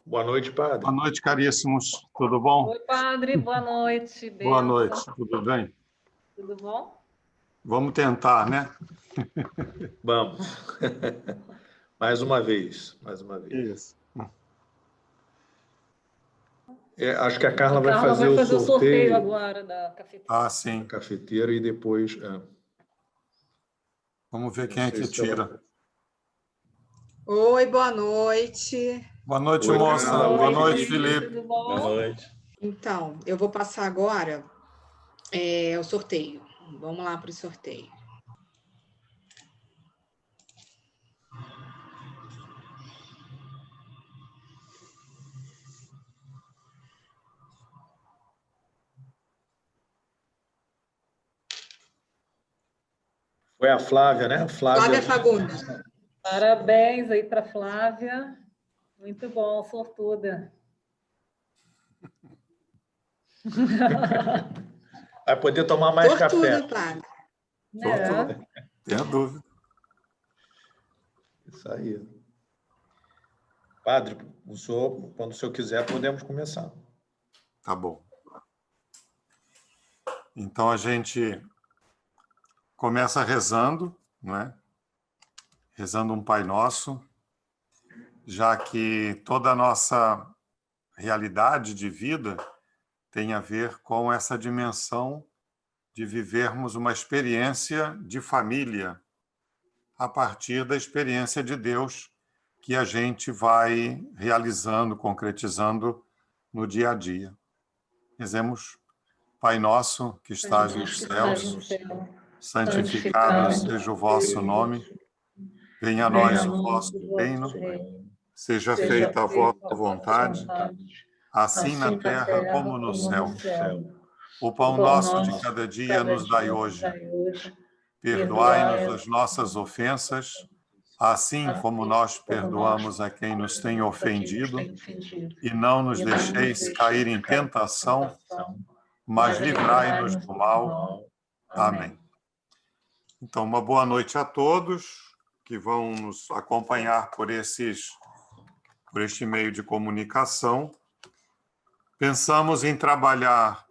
Boa noite, padre. Boa noite, caríssimos. Tudo bom? Oi, padre. Boa noite. Boa Bênção. noite. Tudo bem? Tudo bom? Vamos tentar, né? Vamos. Mais uma vez. Isso. Acho que a Carla vai Carla fazer vai o sorteio agora da cafeteira. Ah, sim. cafeteiro e depois... Vamos ver quem é que tira. Oi, boa noite. Boa noite, Oi, moça. Carla. Boa noite, Felipe. Tudo bom? Boa noite. Então, eu vou passar agora o sorteio. Vamos lá para o sorteio. Foi a Flávia, né? Flávia Fagundes. Parabéns aí para Flávia. Muito bom, sortuda. Vai poder tomar mais Sortuda, café. Flávia. Sortuda. Tenha dúvida. Isso aí. Padre, quando o senhor quiser, podemos começar. Tá bom. Então, a gente começa rezando, né? Rezando um Pai Nosso, já que toda a nossa realidade de vida tem a ver com essa dimensão de vivermos uma experiência de família a partir da experiência de Deus que a gente vai realizando, concretizando no dia a dia. Rezemos: Pai nosso que estás nos céus, santificado seja o vosso nome, venha a nós o vosso reino, seja feita a vossa vontade, assim na terra como no céu. O pão nosso de cada dia nos dai hoje. Perdoai-nos as nossas ofensas, assim como nós perdoamos a quem nos tem ofendido, e não nos deixeis cair em tentação, mas livrai-nos do mal. Amém. Então, uma boa noite a todos que vão nos acompanhar por este meio de comunicação. Pensamos em trabalhar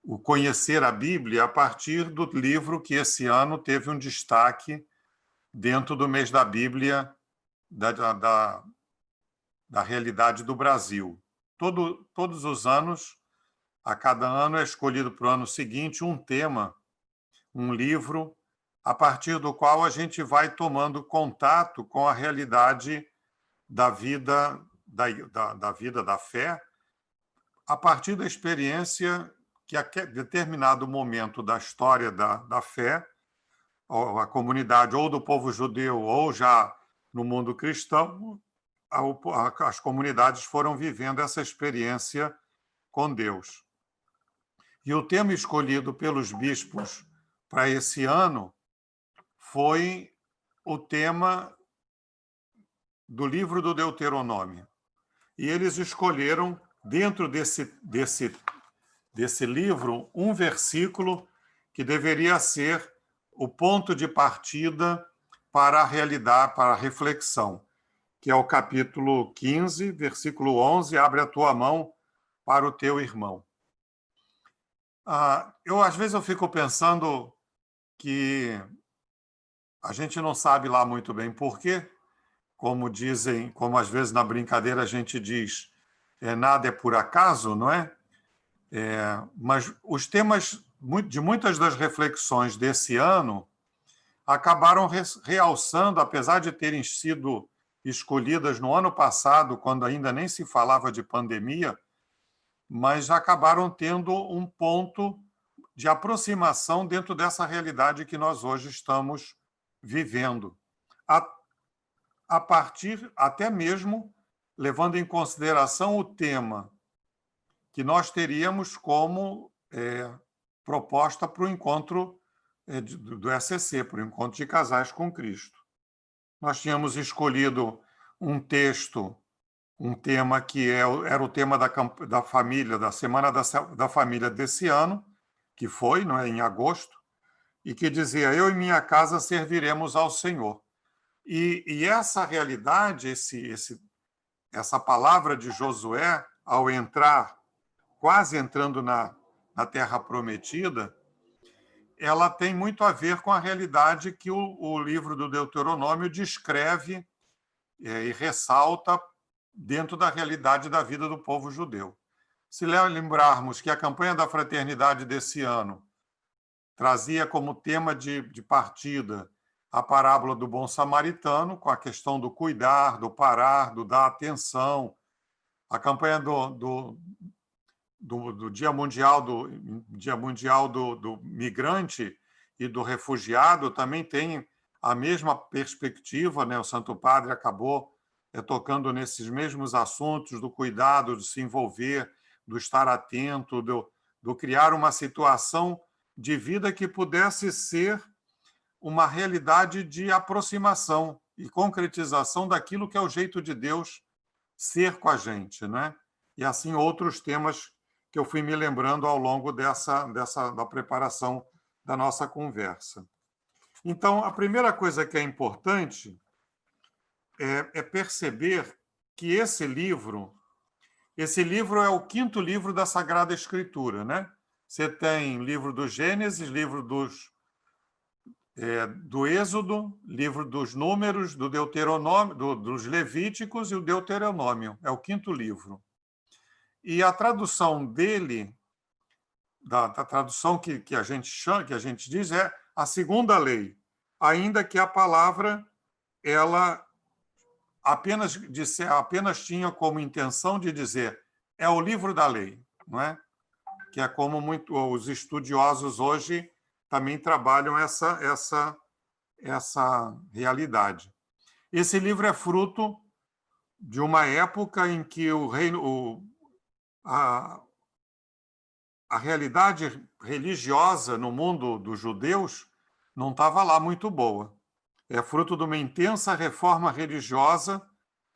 o conhecer a Bíblia a partir do livro que esse ano teve um destaque dentro do mês da Bíblia da realidade do Brasil. Todos os anos, a cada ano é escolhido para o ano seguinte um tema, um livro, a partir do qual a gente vai tomando contato com a realidade da vida, da fé, a partir da experiência que a determinado momento da história da fé, a comunidade ou do povo judeu ou já no mundo cristão, as comunidades foram vivendo essa experiência com Deus. E o tema escolhido pelos bispos para esse ano foi o tema do livro do Deuteronômio. E eles escolheram, dentro desse livro, um versículo que deveria ser o ponto de partida para a realidade, para a reflexão, que é o capítulo 15, versículo 11, abre a tua mão para o teu irmão. Às vezes eu fico pensando que a gente não sabe lá muito bem por quê, como dizem, como às vezes na brincadeira a gente diz, nada é por acaso, não é? Mas os temas de muitas das reflexões desse ano acabaram realçando, apesar de terem sido escolhidas no ano passado, quando ainda nem se falava de pandemia, mas acabaram tendo um ponto de aproximação dentro dessa realidade que nós hoje estamos vivendo. A partir, até mesmo, levando em consideração o tema que nós teríamos como proposta para o encontro do SCC, para o Encontro de Casais com Cristo. Nós tínhamos escolhido um texto, um tema que era o tema da família, da Semana da Família desse ano, que foi, não é, em agosto, e que dizia: eu e minha casa serviremos ao Senhor. E essa realidade, essa palavra de Josué, ao entrar, quase entrando na Terra Prometida, ela tem muito a ver com a realidade que o livro do Deuteronômio descreve e ressalta dentro da realidade da vida do povo judeu. Se lembrarmos que a campanha da fraternidade desse ano trazia como tema de partida a parábola do bom samaritano, com a questão do cuidar, do parar, do dar atenção. A campanha do Dia Mundial do Migrante e do Refugiado também tem a mesma perspectiva, né? O Santo Padre acabou tocando nesses mesmos assuntos do cuidado, de se envolver, do estar atento, do criar uma situação de vida que pudesse ser uma realidade de aproximação e concretização daquilo que é o jeito de Deus ser com a gente, né? E assim outros temas que eu fui me lembrando ao longo da preparação da nossa conversa. Então, a primeira coisa que é importante é perceber que esse livro é o quinto livro da Sagrada Escritura, né? Você tem livro do Gênesis, livro do Êxodo, livro dos Números, do Deuteronômio, dos Levíticos e o Deuteronômio. É o quinto livro. E a tradução dele, da tradução que a gente diz, é a segunda lei, ainda que a palavra ela apenas tinha como intenção de dizer é o livro da lei, não é? Que é como os estudiosos hoje também trabalham essa realidade. Esse livro é fruto de uma época em que a realidade religiosa no mundo dos judeus não estava lá muito boa. É fruto de uma intensa reforma religiosa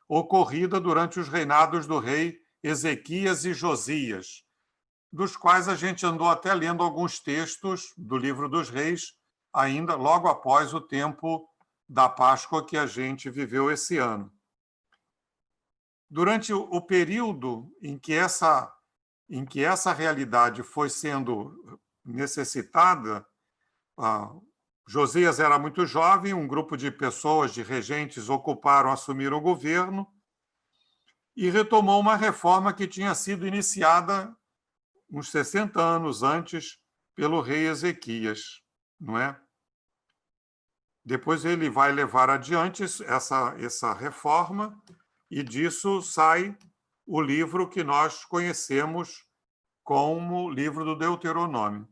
ocorrida durante os reinados do rei Ezequias e Josias, dos quais a gente andou até lendo alguns textos do livro dos reis, ainda logo após o tempo da Páscoa que a gente viveu esse ano. Durante o período em que essa realidade foi sendo necessitada, Josias era muito jovem, um grupo de pessoas, de regentes, assumiram o governo e retomou uma reforma que tinha sido iniciada uns 60 anos antes pelo rei Ezequias, não é? Depois ele vai levar adiante essa reforma e disso sai o livro que nós conhecemos como livro do Deuteronômio.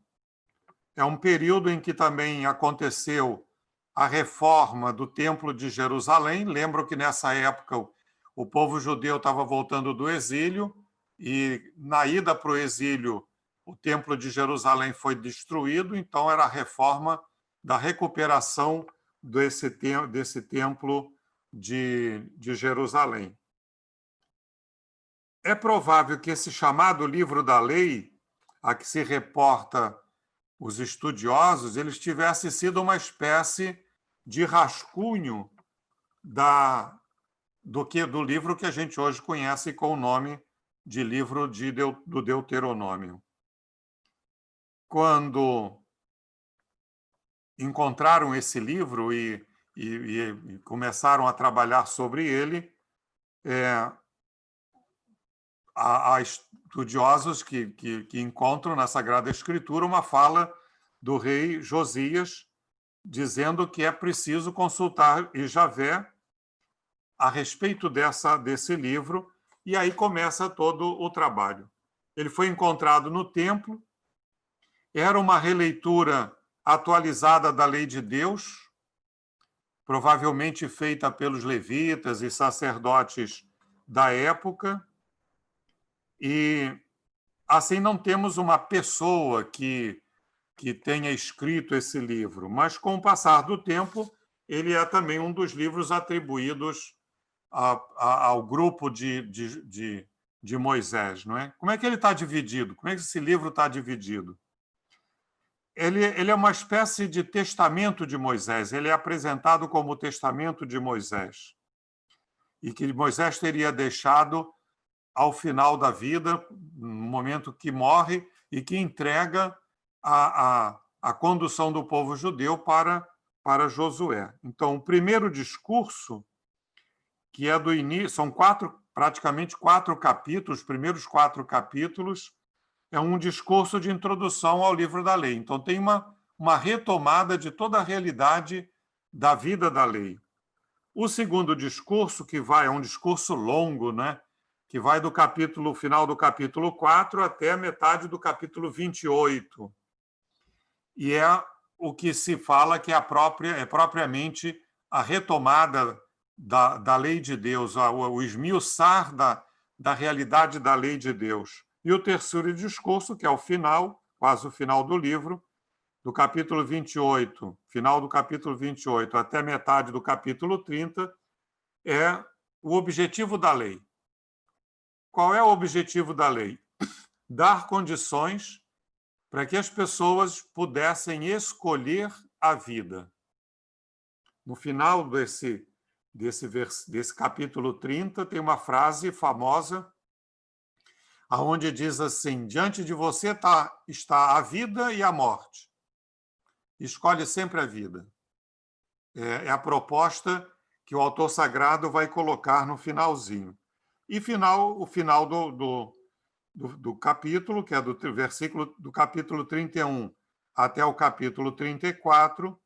É um período em que também aconteceu a reforma do Templo de Jerusalém. Lembro que nessa época o povo judeu estava voltando do exílio e na ida para o exílio o Templo de Jerusalém foi destruído, então era a reforma da recuperação desse Templo de Jerusalém. É provável que esse chamado livro da lei, a que se reporta os estudiosos, eles tivessem sido uma espécie de rascunho do livro que a gente hoje conhece com o nome de livro do Deuteronômio. Quando encontraram esse livro e começaram a trabalhar sobre ele, há estudiosos que encontram na Sagrada Escritura uma fala do rei Josias dizendo que é preciso consultar Javé a respeito desse livro, e aí começa todo o trabalho. Ele foi encontrado no templo, era uma releitura atualizada da lei de Deus, provavelmente feita pelos levitas e sacerdotes da época, e assim não temos uma pessoa que tenha escrito esse livro, mas com o passar do tempo ele é também um dos livros atribuídos ao grupo de Moisés, não é? Como é que ele está dividido? Como é que esse livro está dividido? Ele é uma espécie de testamento de Moisés, ele é apresentado como o testamento de Moisés. e que Moisés teria deixado ao final da vida, no momento que morre, e que entrega a condução do povo judeu para Josué. Então, o primeiro discurso, que é do início, são praticamente 4 capítulos, os primeiros 4 capítulos, é um discurso de introdução ao livro da lei. Então, tem uma retomada de toda a realidade da vida da lei. O segundo discurso, que é um discurso longo, né? Que vai do final do capítulo 4 até a metade do capítulo 28. E é o que se fala que é propriamente a retomada da lei de Deus, o esmiuçar da realidade da lei de Deus. E o terceiro discurso, que é o final, quase o final do livro, do capítulo 28, final do capítulo 28 até metade do capítulo 30, é o objetivo da lei. Qual é o objetivo da lei? Dar condições para que as pessoas pudessem escolher a vida. No final desse capítulo 30, tem uma frase famosa, onde diz assim: diante de você está a vida e a morte. Escolhe sempre a vida. É a proposta que o autor sagrado vai colocar no finalzinho. E o final do capítulo, que é do versículo do capítulo 31 até o capítulo 34,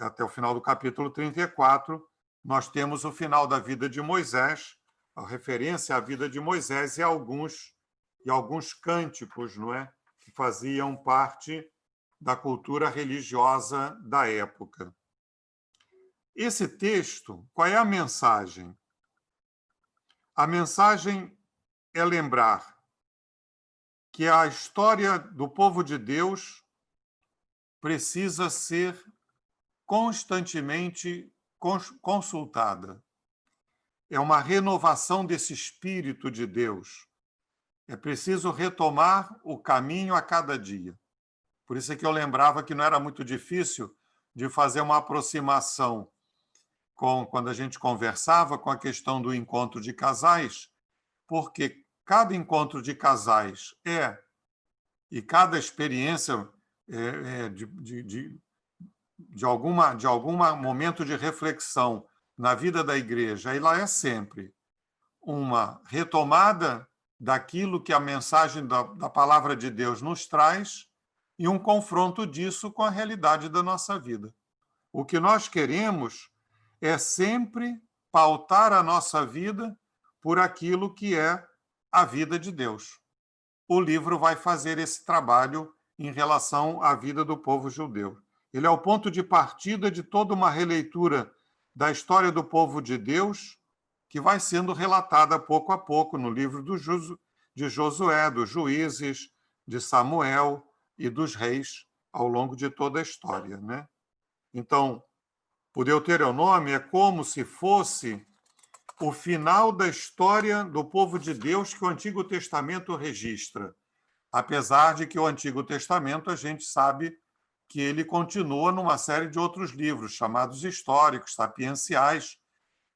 até o final do capítulo 34, nós temos o final da vida de Moisés, a referência à vida de Moisés e alguns cânticos, não é? Que faziam parte da cultura religiosa da época. Esse texto, qual é a mensagem? A mensagem é lembrar que a história do povo de Deus precisa ser constantemente consultada. É uma renovação desse Espírito de Deus. É preciso retomar o caminho a cada dia. Por isso é que eu lembrava que não era muito difícil de fazer uma aproximação quando a gente conversava com a questão do encontro de casais, porque cada encontro de casais e cada experiência de algum momento de reflexão na vida da igreja, ela é sempre uma retomada daquilo que a mensagem da palavra de Deus nos traz e um confronto disso com a realidade da nossa vida. O que nós queremos é sempre pautar a nossa vida por aquilo que é a vida de Deus. O livro vai fazer esse trabalho em relação à vida do povo judeu. Ele é o ponto de partida de toda uma releitura da história do povo de Deus, que vai sendo relatada pouco a pouco no livro de Josué, dos Juízes, de Samuel e dos Reis, ao longo de toda a história, né? Então, o Deuteronômio é como se fosse o final da história do povo de Deus que o Antigo Testamento registra. Apesar de que o Antigo Testamento, a gente sabe que ele continua numa série de outros livros, chamados históricos, sapienciais,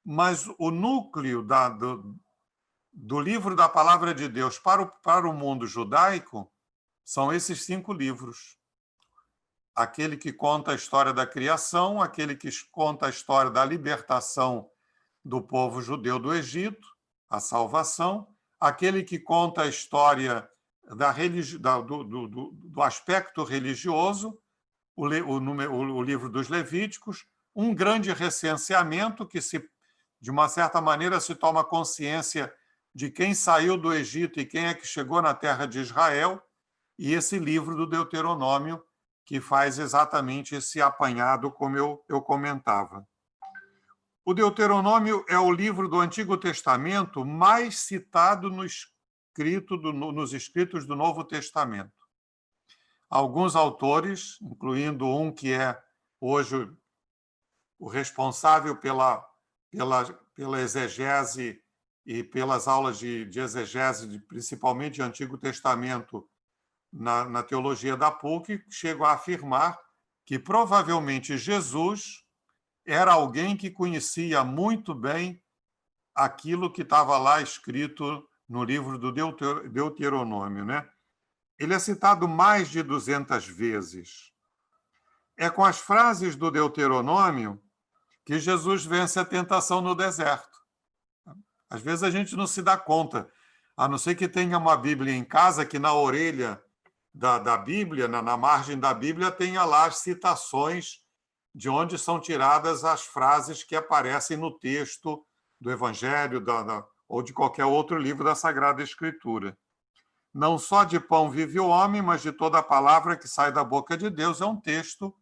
mas o núcleo do livro da Palavra de Deus para o mundo judaico são esses 5 livros. Aquele que conta a história da criação, aquele que conta a história da libertação do povo judeu do Egito, a salvação, aquele que conta a história do aspecto religioso, o livro dos Levíticos, um grande recenseamento que, de uma certa maneira, se toma consciência de quem saiu do Egito e quem é que chegou na terra de Israel, e esse livro do Deuteronômio, que faz exatamente esse apanhado, como eu comentava. O Deuteronômio é o livro do Antigo Testamento mais citado nos escritos do Novo Testamento. Alguns autores, incluindo um que é hoje o responsável pela exegese e pelas aulas de exegese, principalmente de Antigo Testamento, na teologia da PUC, chegam a afirmar que provavelmente Jesus era alguém que conhecia muito bem aquilo que estava lá escrito no livro do Deuteronômio, né? Ele é citado mais de 200 vezes. É com as frases do Deuteronômio que Jesus vence a tentação no deserto. Às vezes a gente não se dá conta, a não ser que tenha uma Bíblia em casa, que na orelha da Bíblia, na margem da Bíblia, tenha lá as citações de onde são tiradas as frases que aparecem no texto do Evangelho ou de qualquer outro livro da Sagrada Escritura. Não só de pão vive o homem, mas de toda a palavra que sai da boca de Deus, é um texto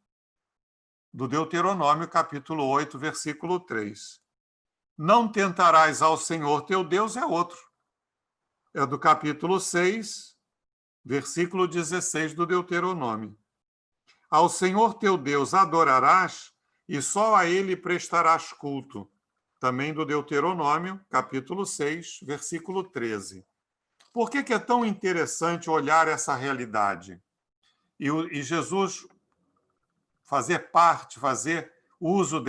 do Deuteronômio, capítulo 8, versículo 3. Não tentarás ao Senhor teu Deus é outro. É do capítulo 6, versículo 16 do Deuteronômio. Ao Senhor teu Deus adorarás e só a ele prestarás culto. Também do Deuteronômio, capítulo 6, versículo 13. Por que é tão interessante olhar essa realidade? E Jesus fazer uso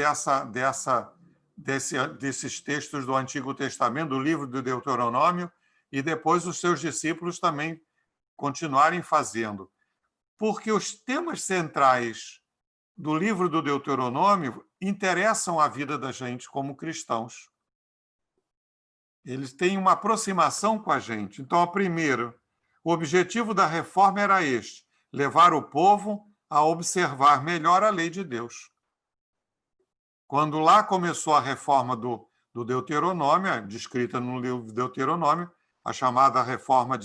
desses textos do Antigo Testamento, do livro do Deuteronômio, e depois os seus discípulos também continuarem fazendo. Porque os temas centrais do livro do Deuteronômio interessam a vida da gente como cristãos. Eles têm uma aproximação com a gente. Então, o objetivo da reforma era este: levar o povo a observar melhor a lei de Deus. Quando lá começou a reforma do Deuteronômio, descrita no livro do Deuteronômio, a chamada reforma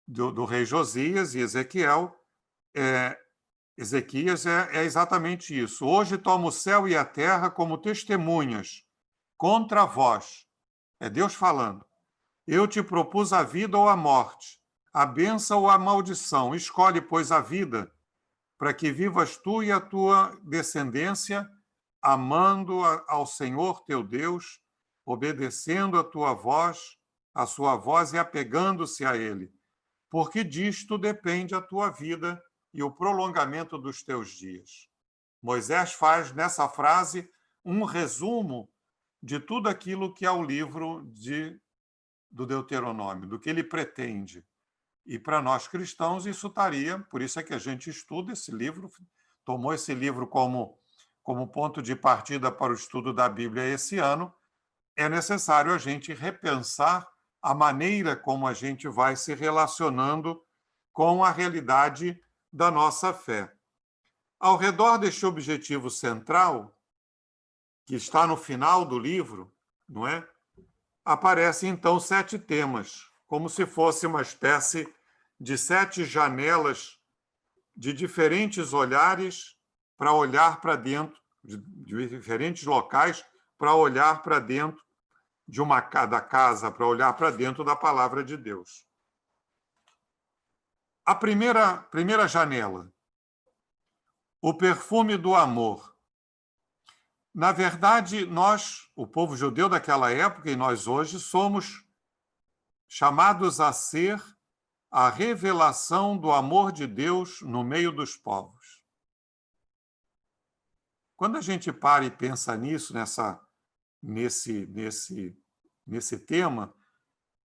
do rei Josias e Ezequias é exatamente isso. Hoje tomo o céu e a terra como testemunhas contra vós. É Deus falando. Eu te propus a vida ou a morte, a bênção ou a maldição. Escolhe, pois, a vida, para que vivas tu e a tua descendência, amando ao Senhor teu Deus, obedecendo a sua voz e apegando-se a Ele, porque disto depende a tua vida e o prolongamento dos teus dias. Moisés faz nessa frase um resumo de tudo aquilo que é o livro do Deuteronômio, do que ele pretende. E para nós cristãos isso estaria, por isso é que a gente estuda esse livro, tomou esse livro como ponto de partida para o estudo da Bíblia esse ano. É necessário a gente repensar a maneira como a gente vai se relacionando com a realidade da nossa fé. Ao redor deste objetivo central, que está no final do livro, não é? Aparecem então 7 temas, como se fosse uma espécie de 7 janelas de diferentes olhares para olhar para dentro, de diferentes locais, para olhar para dentro da casa, para olhar para dentro da palavra de Deus. A primeira janela, o perfume do amor. Na verdade, nós, o povo judeu daquela época e nós hoje, somos chamados a ser a revelação do amor de Deus no meio dos povos. Quando a gente para e pensa nisso, nesse tema,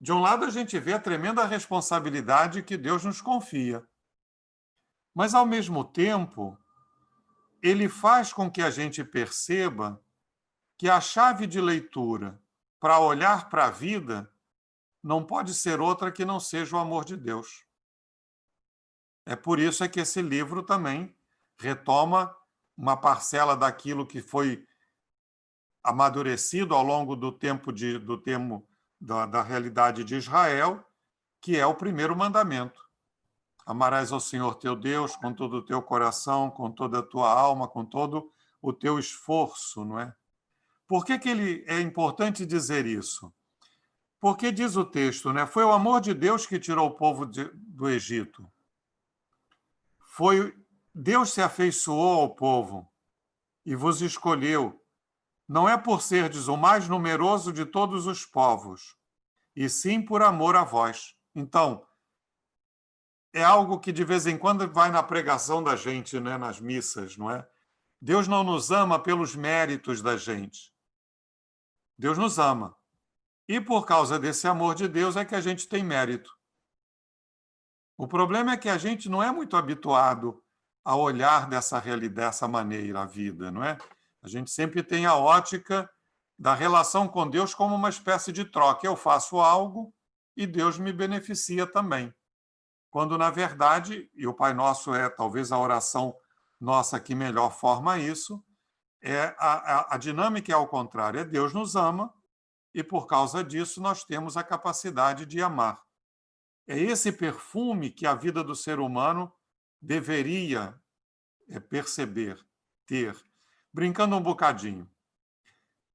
de um lado a gente vê a tremenda responsabilidade que Deus nos confia. Mas, ao mesmo tempo, ele faz com que a gente perceba que a chave de leitura para olhar para a vida não pode ser outra que não seja o amor de Deus. É por isso que esse livro também retoma uma parcela daquilo que foi amadurecido ao longo do tempo da realidade de Israel, que é o primeiro mandamento. Amarás ao Senhor teu Deus com todo o teu coração, com toda a tua alma, com todo o teu esforço, não é? Por que é importante dizer isso? Porque diz o texto, né? Foi o amor de Deus que tirou o povo do Egito. Deus se afeiçoou ao povo e vos escolheu. Não é por serdes o mais numeroso de todos os povos, e sim por amor a vós. Então, é algo que de vez em quando vai na pregação da gente, né, nas missas, não é? Deus não nos ama pelos méritos da gente. Deus nos ama E por causa desse amor de Deus é que a gente tem mérito. O problema é que a gente não é muito habituado a olhar dessa maneira a vida, não é? A gente sempre tem a ótica da relação com Deus como uma espécie de troca. Eu faço algo e Deus me beneficia também. Quando, na verdade, e o Pai Nosso é talvez a oração nossa que melhor forma isso, a dinâmica é ao contrário. É Deus nos ama e, por causa disso, nós temos a capacidade de amar. É esse perfume que a vida do ser humano deveria perceber, ter. Brincando um bocadinho.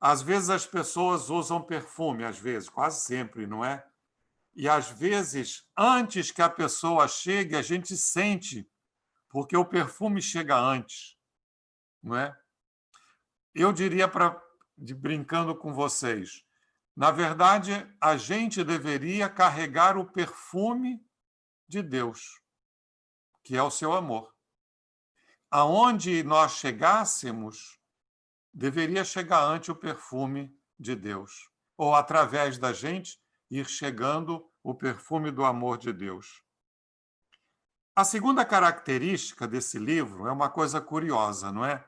Às vezes as pessoas usam perfume, às vezes, quase sempre, não é? E às vezes, antes que a pessoa chegue, a gente sente, porque o perfume chega antes, não é? Eu diria, brincando com vocês, na verdade, a gente deveria carregar o perfume de Deus, que é o seu amor. Aonde nós chegássemos, deveria chegar antes o perfume de Deus, ou através da gente ir chegando o perfume do amor de Deus. A segunda característica desse livro é uma coisa curiosa, não é?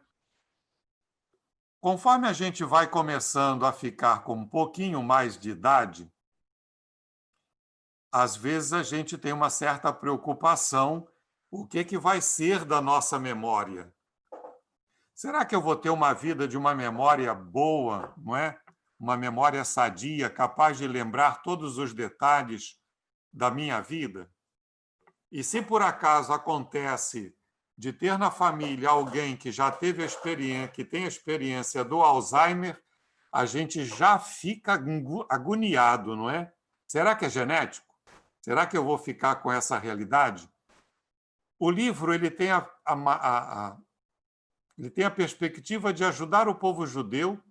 Conforme a gente vai começando a ficar com um pouquinho mais de idade, às vezes a gente tem uma certa preocupação, o que vai ser da nossa memória? Será que eu vou ter uma vida de uma memória boa, não é? Uma memória sadia, capaz de lembrar todos os detalhes da minha vida? E se por acaso acontece de ter na família alguém que já teve a experiência, que tem a experiência do Alzheimer, a gente já fica agoniado, não é? Será que é genético? Será que eu vou ficar com essa realidade? O livro ele tem ele tem a perspectiva de ajudar o povo judeu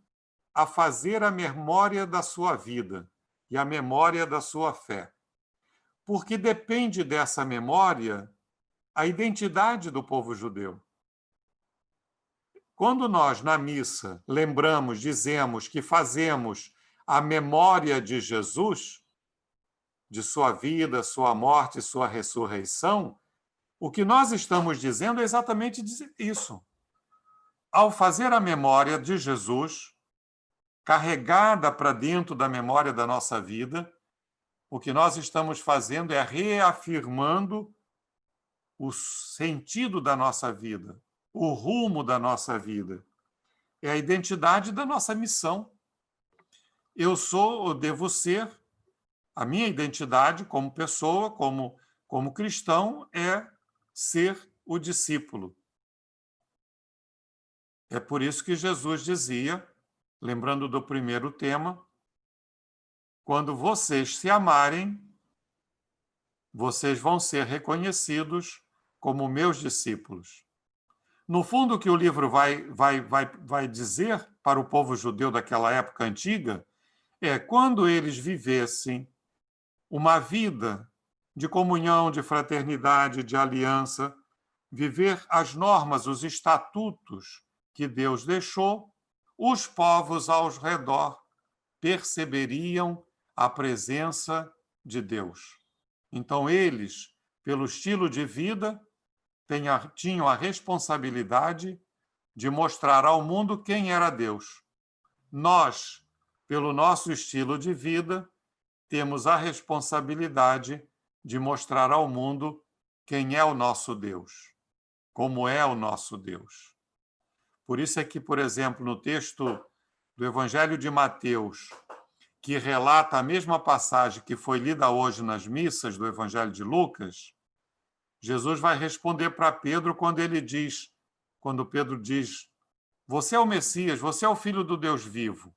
a fazer a memória da sua vida e a memória da sua fé. Porque depende dessa memória a identidade do povo judeu. Quando nós, na missa, lembramos, dizemos que fazemos a memória de Jesus, de sua vida, sua morte e sua ressurreição, o que nós estamos dizendo é exatamente isso. Ao fazer a memória de Jesus, carregada para dentro da memória da nossa vida, o que nós estamos fazendo é reafirmando o sentido da nossa vida, o rumo da nossa vida. É a identidade da nossa missão. Eu devo ser, a minha identidade como pessoa, como cristão, é ser o discípulo. É por isso que Jesus dizia, lembrando do primeiro tema, quando vocês se amarem, vocês vão ser reconhecidos como meus discípulos. No fundo, o que o livro vai dizer para o povo judeu daquela época antiga é quando eles vivessem uma vida de comunhão, de fraternidade, de aliança, viver as normas, os estatutos que Deus deixou, os povos ao redor perceberiam a presença de Deus. Então, eles, pelo estilo de vida, tinham a responsabilidade de mostrar ao mundo quem era Deus. Nós, pelo nosso estilo de vida, temos a responsabilidade de mostrar ao mundo quem é o nosso Deus, como é o nosso Deus. Por isso é que, por exemplo, no texto do Evangelho de Mateus, que relata a mesma passagem que foi lida hoje nas missas do Evangelho de Lucas, Jesus vai responder para Pedro quando Pedro diz, você é o Messias, você é o Filho do Deus vivo.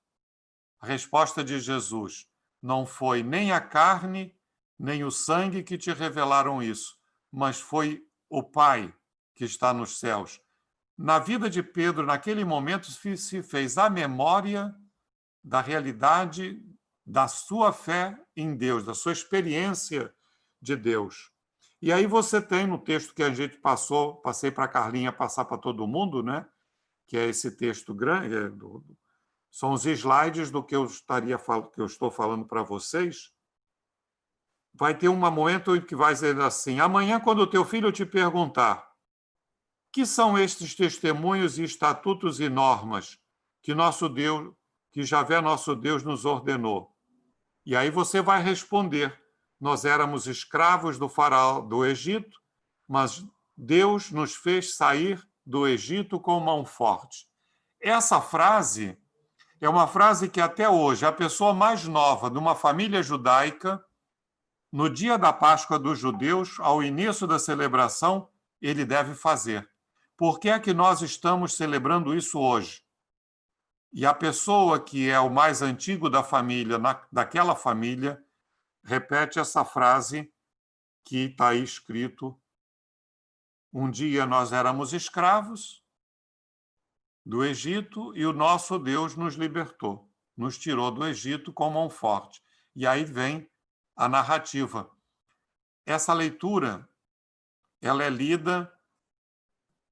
A resposta de Jesus, não foi nem a carne, nem o sangue que te revelaram isso, mas foi o Pai que está nos céus. Na vida de Pedro, naquele momento, se fez a memória da realidade da sua fé em Deus, da sua experiência de Deus. E aí você tem no texto que a gente passei para a Carlinha passar para todo mundo, né? Que é esse texto grande São os slides do que eu estou falando para vocês. Vai ter um momento em que vai dizer assim: amanhã, quando o teu filho te perguntar que são estes testemunhos e estatutos e normas que nosso Deus, que Javé nosso Deus nos ordenou. E aí você vai responder: nós éramos escravos do faraó do Egito, mas Deus nos fez sair do Egito com mão forte. Essa frase é uma frase que até hoje a pessoa mais nova de uma família judaica, no dia da Páscoa dos judeus, ao início da celebração, ele deve fazer. Por que é que nós estamos celebrando isso hoje? E a pessoa que é o mais antigo da família, daquela família, repete essa frase que está aí escrito: um dia nós éramos escravos do Egito e o nosso Deus nos libertou, nos tirou do Egito com mão forte. E aí vem a narrativa. Essa leitura, ela é lida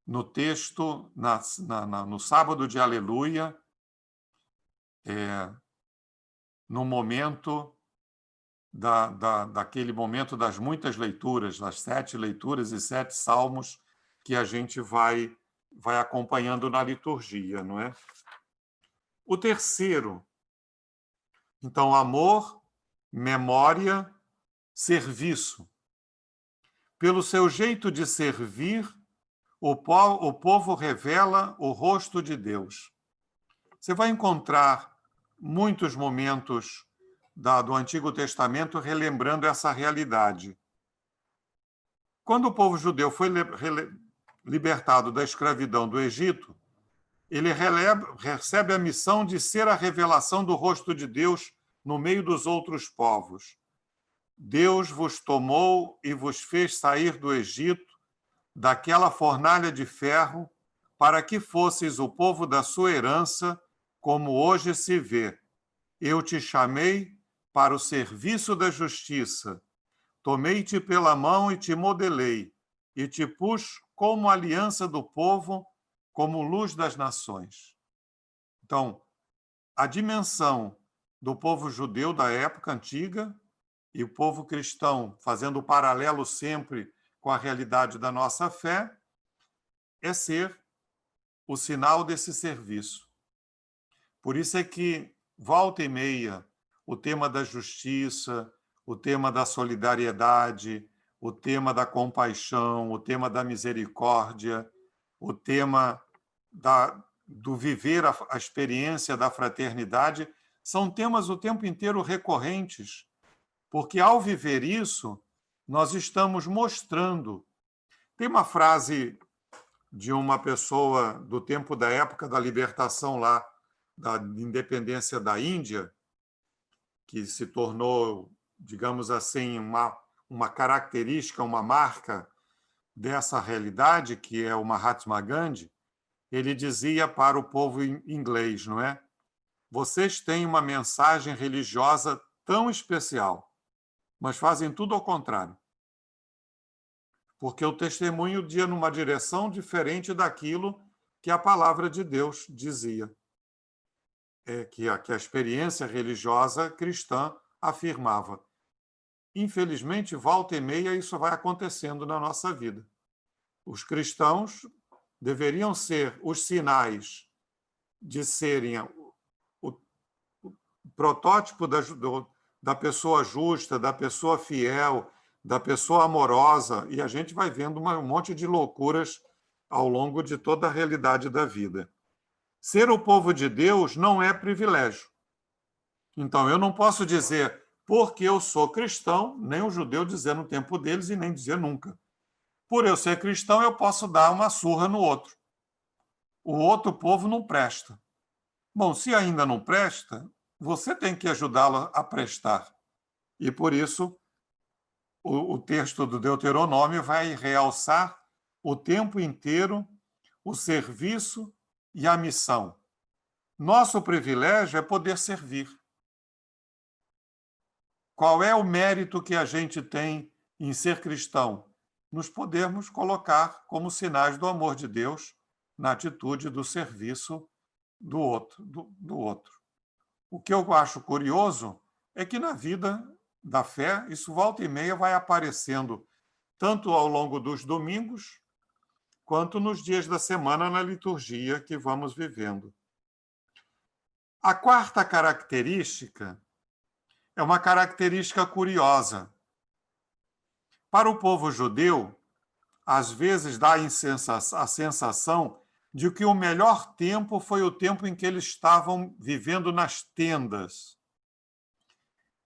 no texto, no sábado de Aleluia, no momento daquele momento das muitas leituras, das 7 leituras e 7 salmos que a gente vai acompanhando na liturgia, não é? O terceiro, então, amor, memória, serviço. Pelo seu jeito de servir, o povo revela o rosto de Deus. Você vai encontrar muitos momentos do Antigo Testamento relembrando essa realidade. Quando o povo judeu foi libertado da escravidão do Egito, ele recebe a missão de ser a revelação do rosto de Deus no meio dos outros povos. Deus vos tomou e vos fez sair do Egito, daquela fornalha de ferro, para que fosseis o povo da sua herança, como hoje se vê. Eu te chamei para o serviço da justiça. Tomei-te pela mão e te modelei, e te pus como aliança do povo, como luz das nações. Então, a dimensão do povo judeu da época antiga e o povo cristão, fazendo o paralelo sempre com a realidade da nossa fé, é ser o sinal desse serviço. Por isso é que, volta e meia, o tema da justiça, o tema da solidariedade, o tema da compaixão, o tema da misericórdia, o tema do viver a experiência da fraternidade, são temas o tempo inteiro recorrentes, porque ao viver isso, nós estamos mostrando. Tem uma frase de uma pessoa do tempo da época da libertação lá, da independência da Índia, que se tornou, digamos assim, uma característica, uma marca dessa realidade, que é o Mahatma Gandhi. Ele dizia para o povo inglês, não é? Vocês têm uma mensagem religiosa tão especial, mas fazem tudo ao contrário. Porque o testemunho ia numa direção diferente daquilo que a palavra de Deus dizia. Que a experiência religiosa cristã afirmava. Infelizmente, volta e meia, isso vai acontecendo na nossa vida. Os cristãos deveriam ser os sinais de serem o protótipo da pessoa justa, da pessoa fiel, da pessoa amorosa, e a gente vai vendo um monte de loucuras ao longo de toda a realidade da vida. Ser o povo de Deus não é privilégio. Então, eu não posso dizer, porque eu sou cristão, nem o judeu dizer no tempo deles e nem dizer nunca. Por eu ser cristão, eu posso dar uma surra no outro. O outro povo não presta. Bom, se ainda não presta, você tem que ajudá-lo a prestar. E por isso, o texto do Deuteronômio vai realçar o tempo inteiro o serviço e a missão. Nosso privilégio é poder servir. Qual é o mérito que a gente tem em ser cristão? Nos podermos colocar como sinais do amor de Deus na atitude do serviço do outro. O que eu acho curioso é que na vida da fé, isso volta e meia vai aparecendo tanto ao longo dos domingos, quanto nos dias da semana na liturgia que vamos vivendo. A quarta característica é uma característica curiosa. Para o povo judeu, às vezes dá a sensação de que o melhor tempo foi o tempo em que eles estavam vivendo nas tendas.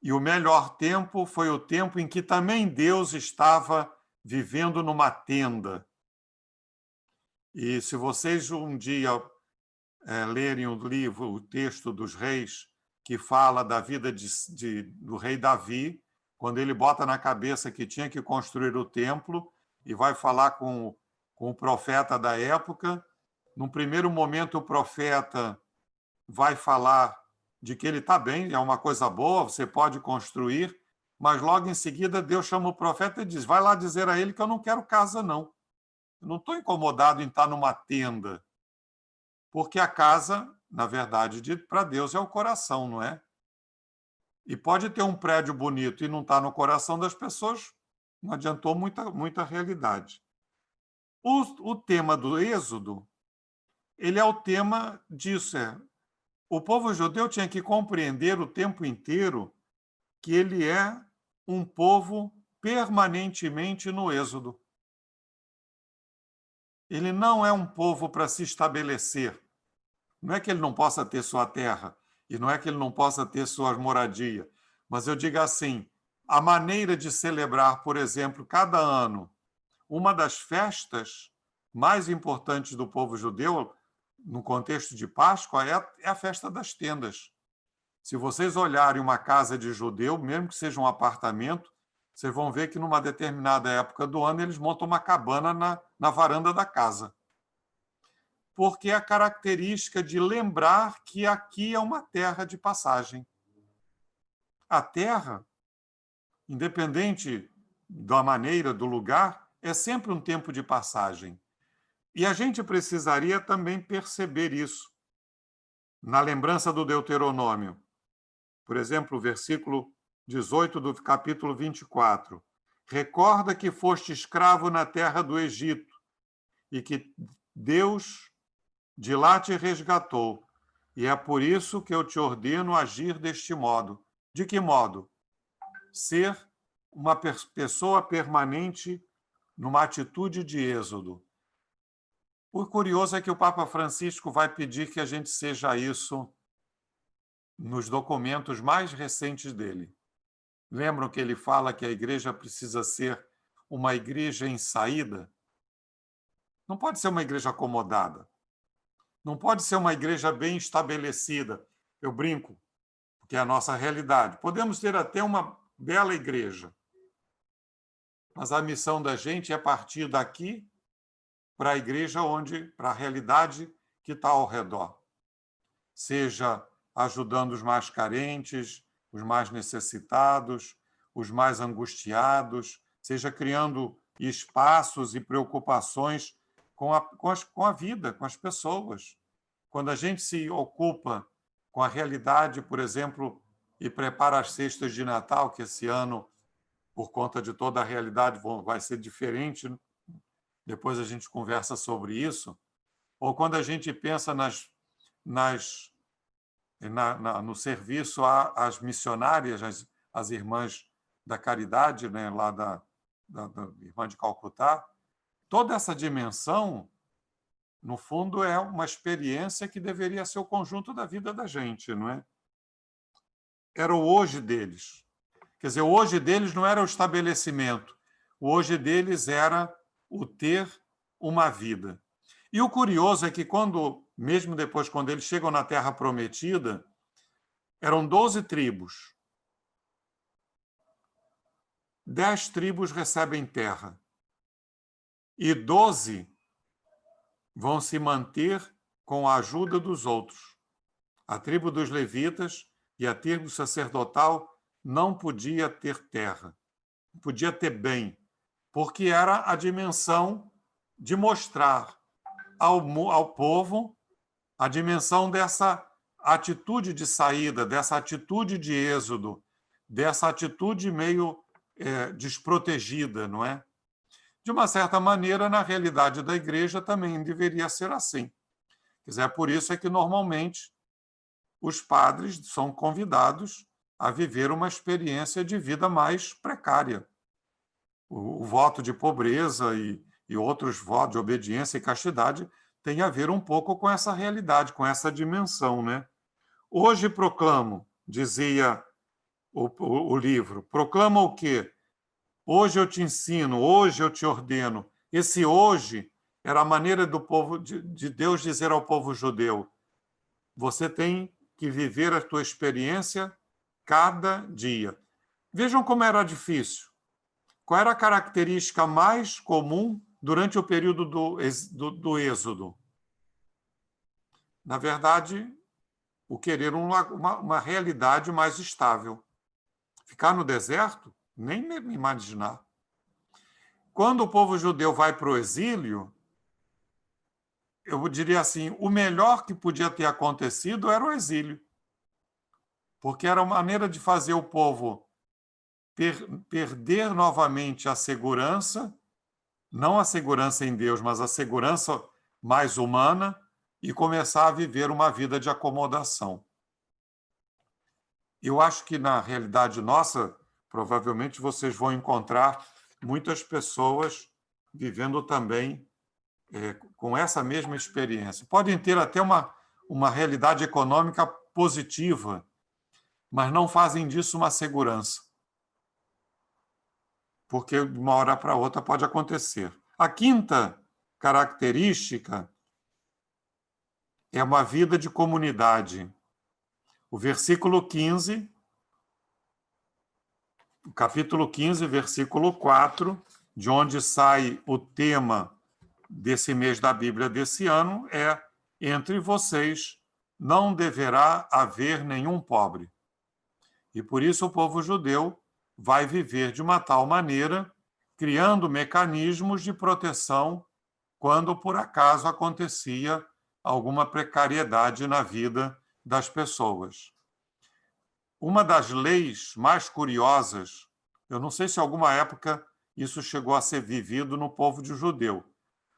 E o melhor tempo foi o tempo em que também Deus estava vivendo numa tenda. E se vocês um dia lerem o livro, o texto dos reis, que fala da vida do rei Davi, quando ele bota na cabeça que tinha que construir o templo e vai falar com o profeta da época, num primeiro momento o profeta vai falar de que ele está bem, é uma coisa boa, você pode construir, mas logo em seguida Deus chama o profeta e diz, vai lá dizer a ele que eu não quero casa, não. Eu não estou incomodado em estar numa tenda, porque a casa, na verdade, para Deus é o coração, não é? E pode ter um prédio bonito e não estar no coração das pessoas, não adiantou muita realidade. O tema do Êxodo, ele é o tema disso, o povo judeu tinha que compreender o tempo inteiro que ele é um povo permanentemente no êxodo. Ele não é um povo para se estabelecer. Não é que ele não possa ter sua terra, e não é que ele não possa ter sua moradia, mas eu digo assim, a maneira de celebrar, por exemplo, cada ano, uma das festas mais importantes do povo judeu, no contexto de Páscoa, é a festa das tendas. Se vocês olharem uma casa de judeu, mesmo que seja um apartamento, vocês vão ver que numa determinada época do ano eles montam uma cabana na varanda da casa. Porque é a característica de lembrar que aqui é uma terra de passagem. A terra, independente da maneira, do lugar, é sempre um tempo de passagem. E a gente precisaria também perceber isso. Na lembrança do Deuteronômio, por exemplo, o versículo 18 do capítulo 24. Recorda que foste escravo na terra do Egito e que Deus de lá te resgatou. E é por isso que eu te ordeno agir deste modo. De que modo? Ser uma pessoa permanente numa atitude de êxodo. O curioso é que o Papa Francisco vai pedir que a gente seja isso nos documentos mais recentes dele. Lembram que ele fala que a igreja precisa ser uma igreja em saída? Não pode ser uma igreja acomodada. Não pode ser uma igreja bem estabelecida. Eu brinco, porque é a nossa realidade. Podemos ter até uma bela igreja, mas a missão da gente é partir daqui para a igreja para a realidade que está ao redor. Seja ajudando os mais carentes, os mais necessitados, os mais angustiados, seja criando espaços e preocupações com a vida, com as pessoas. Quando a gente se ocupa com a realidade, por exemplo, e prepara as cestas de Natal, que esse ano, por conta de toda a realidade, vai ser diferente, depois a gente conversa sobre isso, ou quando a gente pensa no serviço às missionárias, às irmãs da caridade, né, lá da irmã de Calcutá, toda essa dimensão, no fundo, é uma experiência que deveria ser o conjunto da vida da gente, não é? Era o hoje deles. Quer dizer, o hoje deles não era o estabelecimento, o hoje deles era o ter uma vida. E o curioso é que, mesmo depois, quando eles chegam na Terra Prometida, eram 12 tribos. 10 tribos recebem terra. E 12 vão se manter com a ajuda dos outros. A tribo dos levitas e a tribo sacerdotal não podia ter terra, podia ter bem, porque era a dimensão de mostrar ao povo a dimensão dessa atitude de saída, dessa atitude de êxodo, dessa atitude meio desprotegida, não é? De uma certa maneira, na realidade da igreja também deveria ser assim. Quer dizer, por isso é que, normalmente, os padres são convidados a viver uma experiência de vida mais precária. O voto de pobreza e outros votos de obediência e castidade tem a ver um pouco com essa realidade, com essa dimensão, né? Hoje proclamo, dizia o livro, proclama o quê? Hoje eu te ensino, hoje eu te ordeno. Esse hoje era a maneira do povo de Deus dizer ao povo judeu: você tem que viver a tua experiência cada dia. Vejam como era difícil. Qual era a característica mais comum durante o período do Êxodo? Na verdade, o querer uma realidade mais estável. Ficar no deserto? Nem me imaginar. Quando o povo judeu vai para o exílio, eu diria assim, o melhor que podia ter acontecido era o exílio. Porque era uma maneira de fazer o povo perder novamente a segurança, não a segurança em Deus, mas a segurança mais humana, e começar a viver uma vida de acomodação. Eu acho que, na realidade nossa, provavelmente vocês vão encontrar muitas pessoas vivendo também com essa mesma experiência. Podem ter até uma realidade econômica positiva, mas não fazem disso uma segurança. Porque de uma hora para outra pode acontecer. A quinta característica é uma vida de comunidade. O versículo 15, o capítulo 15, versículo 4, de onde sai o tema desse mês da Bíblia desse ano, é: entre vocês não deverá haver nenhum pobre. E por isso o povo judeu vai viver de uma tal maneira, criando mecanismos de proteção quando por acaso acontecia alguma precariedade na vida das pessoas. Uma das leis mais curiosas, eu não sei se em alguma época isso chegou a ser vivido no povo de judeu,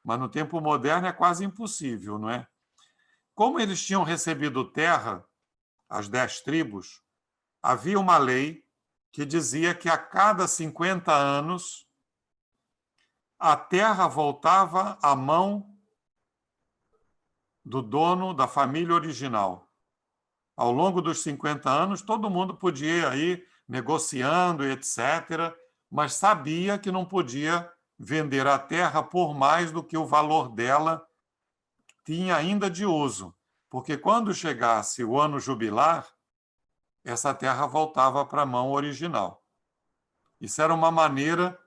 mas no tempo moderno é quase impossível, não é? Como eles tinham recebido terra, as 10 tribos, havia uma lei que dizia que a cada 50 anos a terra voltava à mão do dono da família original. Ao longo dos 50 anos, todo mundo podia ir negociando, etc., mas sabia que não podia vender a terra por mais do que o valor dela tinha ainda de uso, porque quando chegasse o ano jubilar, essa terra voltava para a mão original. Isso era uma maneira,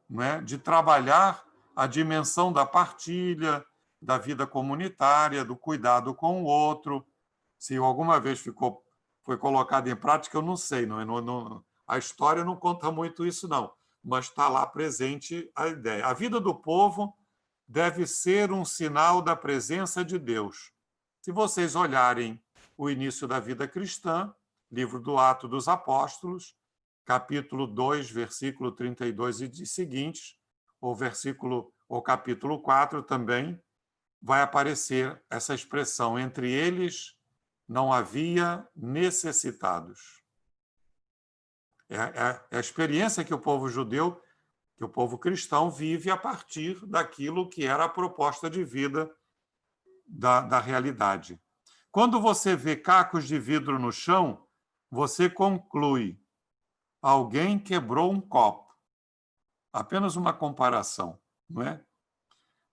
não é, de trabalhar a dimensão da partilha, da vida comunitária, do cuidado com o outro. Se alguma vez foi colocado em prática, eu não sei. A história não conta muito isso, não, mas está lá presente a ideia. A vida do povo deve ser um sinal da presença de Deus. Se vocês olharem o início da vida cristã, livro do Atos dos Apóstolos, capítulo 2, versículo 32 e seguintes, ou capítulo 4 também, vai aparecer essa expressão: entre eles não havia necessitados. É a experiência que o povo judeu, que o povo cristão vive a partir daquilo que era a proposta de vida da realidade. Quando você vê cacos de vidro no chão, você conclui: alguém quebrou um copo. Apenas uma comparação, não é?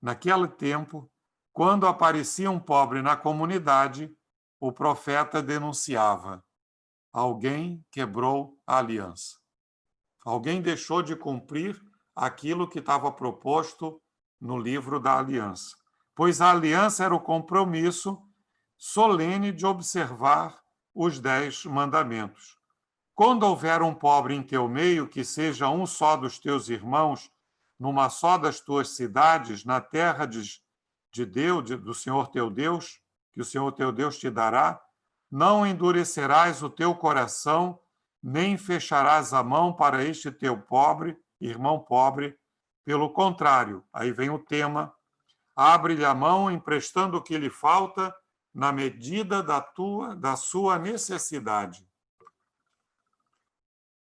Naquele tempo, quando aparecia um pobre na comunidade, o profeta denunciava: alguém quebrou a aliança. Alguém deixou de cumprir aquilo que estava proposto no livro da aliança. Pois a aliança era o compromisso solene de observar os 10 mandamentos. Quando houver um pobre em teu meio, que seja um só dos teus irmãos, numa só das tuas cidades, na terra de Deus, do Senhor teu Deus, que o Senhor teu Deus te dará, não endurecerás o teu coração, nem fecharás a mão para este teu pobre, irmão pobre. Pelo contrário, aí vem o tema, abre-lhe a mão, emprestando o que lhe falta, na medida da sua necessidade.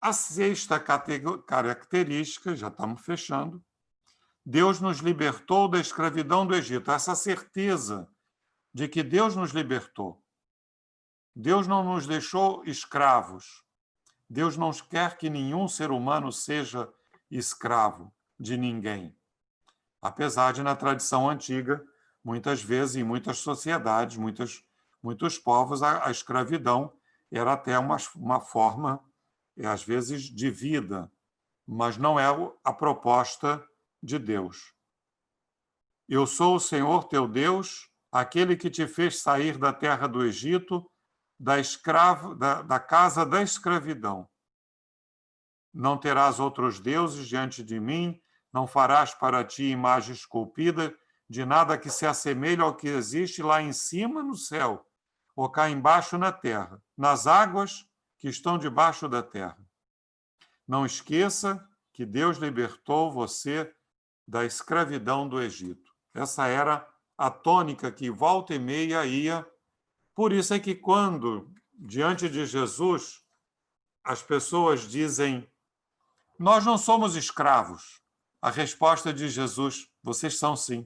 A sexta característica, já estamos fechando, Deus nos libertou da escravidão do Egito. Essa certeza de que Deus nos libertou. Deus não nos deixou escravos. Deus não quer que nenhum ser humano seja escravo de ninguém. Apesar de, na tradição antiga, muitas vezes, em muitas sociedades, muitos povos, a escravidão era até uma forma, às vezes, de vida, mas não é a proposta de Deus. Eu sou o Senhor teu Deus, aquele que te fez sair da terra do Egito, da casa da escravidão. Não terás outros deuses diante de mim, não farás para ti imagem esculpida de nada que se assemelhe ao que existe lá em cima no céu, ou cá embaixo na terra, nas águas que estão debaixo da terra. Não esqueça que Deus libertou você da escravidão do Egito. Essa era a tônica que volta e meia ia. Por isso é que quando, diante de Jesus, as pessoas dizem: nós não somos escravos. A resposta de Jesus: vocês são sim.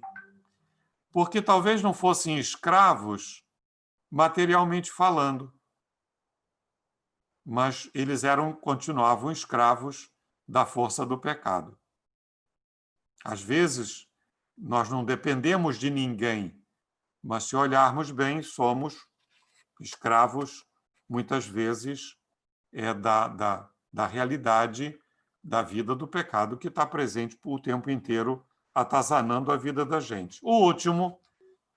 Porque talvez não fossem escravos materialmente falando, mas eles continuavam escravos da força do pecado. Às vezes, nós não dependemos de ninguém, mas se olharmos bem, somos escravos, muitas vezes, da realidade da vida do pecado que está presente o tempo inteiro, atazanando a vida da gente. O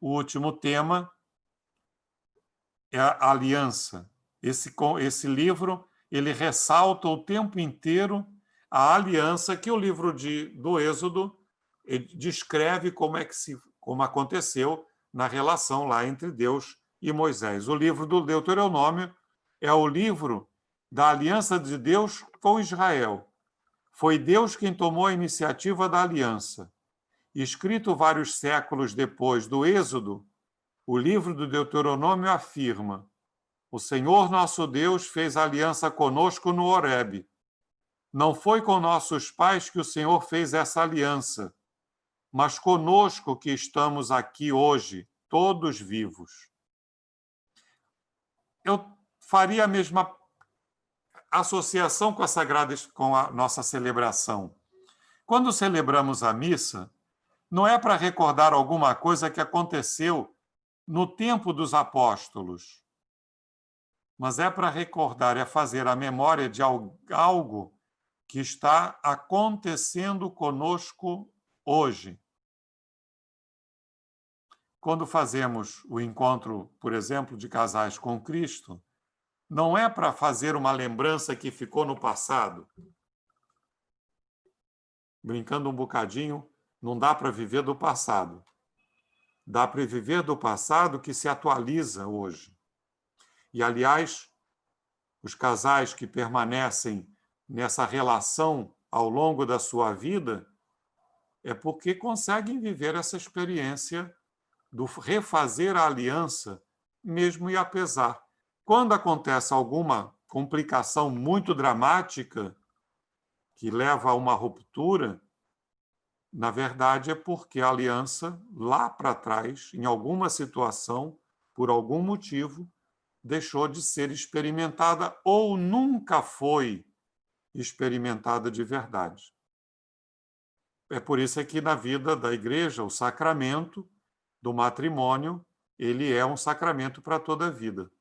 último tema é a aliança. Esse livro, ele ressalta o tempo inteiro a aliança que o livro do Êxodo descreve como aconteceu na relação lá entre Deus e Moisés. O livro do Deuteronômio é o livro da aliança de Deus com Israel. Foi Deus quem tomou a iniciativa da aliança. Escrito vários séculos depois do Êxodo, o livro do Deuteronômio afirma: o Senhor nosso Deus fez aliança conosco no Horebe. Não foi com nossos pais que o Senhor fez essa aliança, mas conosco que estamos aqui hoje, todos vivos. Eu faria a mesma associação com a nossa celebração. Quando celebramos a missa, não é para recordar alguma coisa que aconteceu no tempo dos apóstolos, mas é para recordar, é fazer a memória de algo que está acontecendo conosco hoje. Quando fazemos o encontro, por exemplo, de casais com Cristo, não é para fazer uma lembrança que ficou no passado. Brincando um bocadinho, não dá para viver do passado. Dá para viver do passado que se atualiza hoje. E, aliás, os casais que permanecem nessa relação ao longo da sua vida é porque conseguem viver essa experiência do refazer a aliança, mesmo e apesar. Quando acontece alguma complicação muito dramática que leva a uma ruptura, na verdade é porque a aliança, lá para trás, em alguma situação, por algum motivo, deixou de ser experimentada ou nunca foi experimentada de verdade. É por isso que na vida da igreja, o sacramento do matrimônio, ele é um sacramento para toda a vida.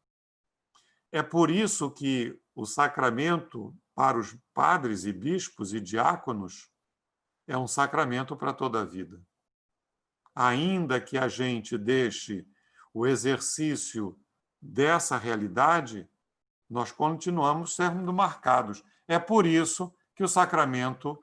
É por isso que o sacramento para os padres e bispos e diáconos é um sacramento para toda a vida. Ainda que a gente deixe o exercício dessa realidade, nós continuamos sendo marcados. É por isso que o sacramento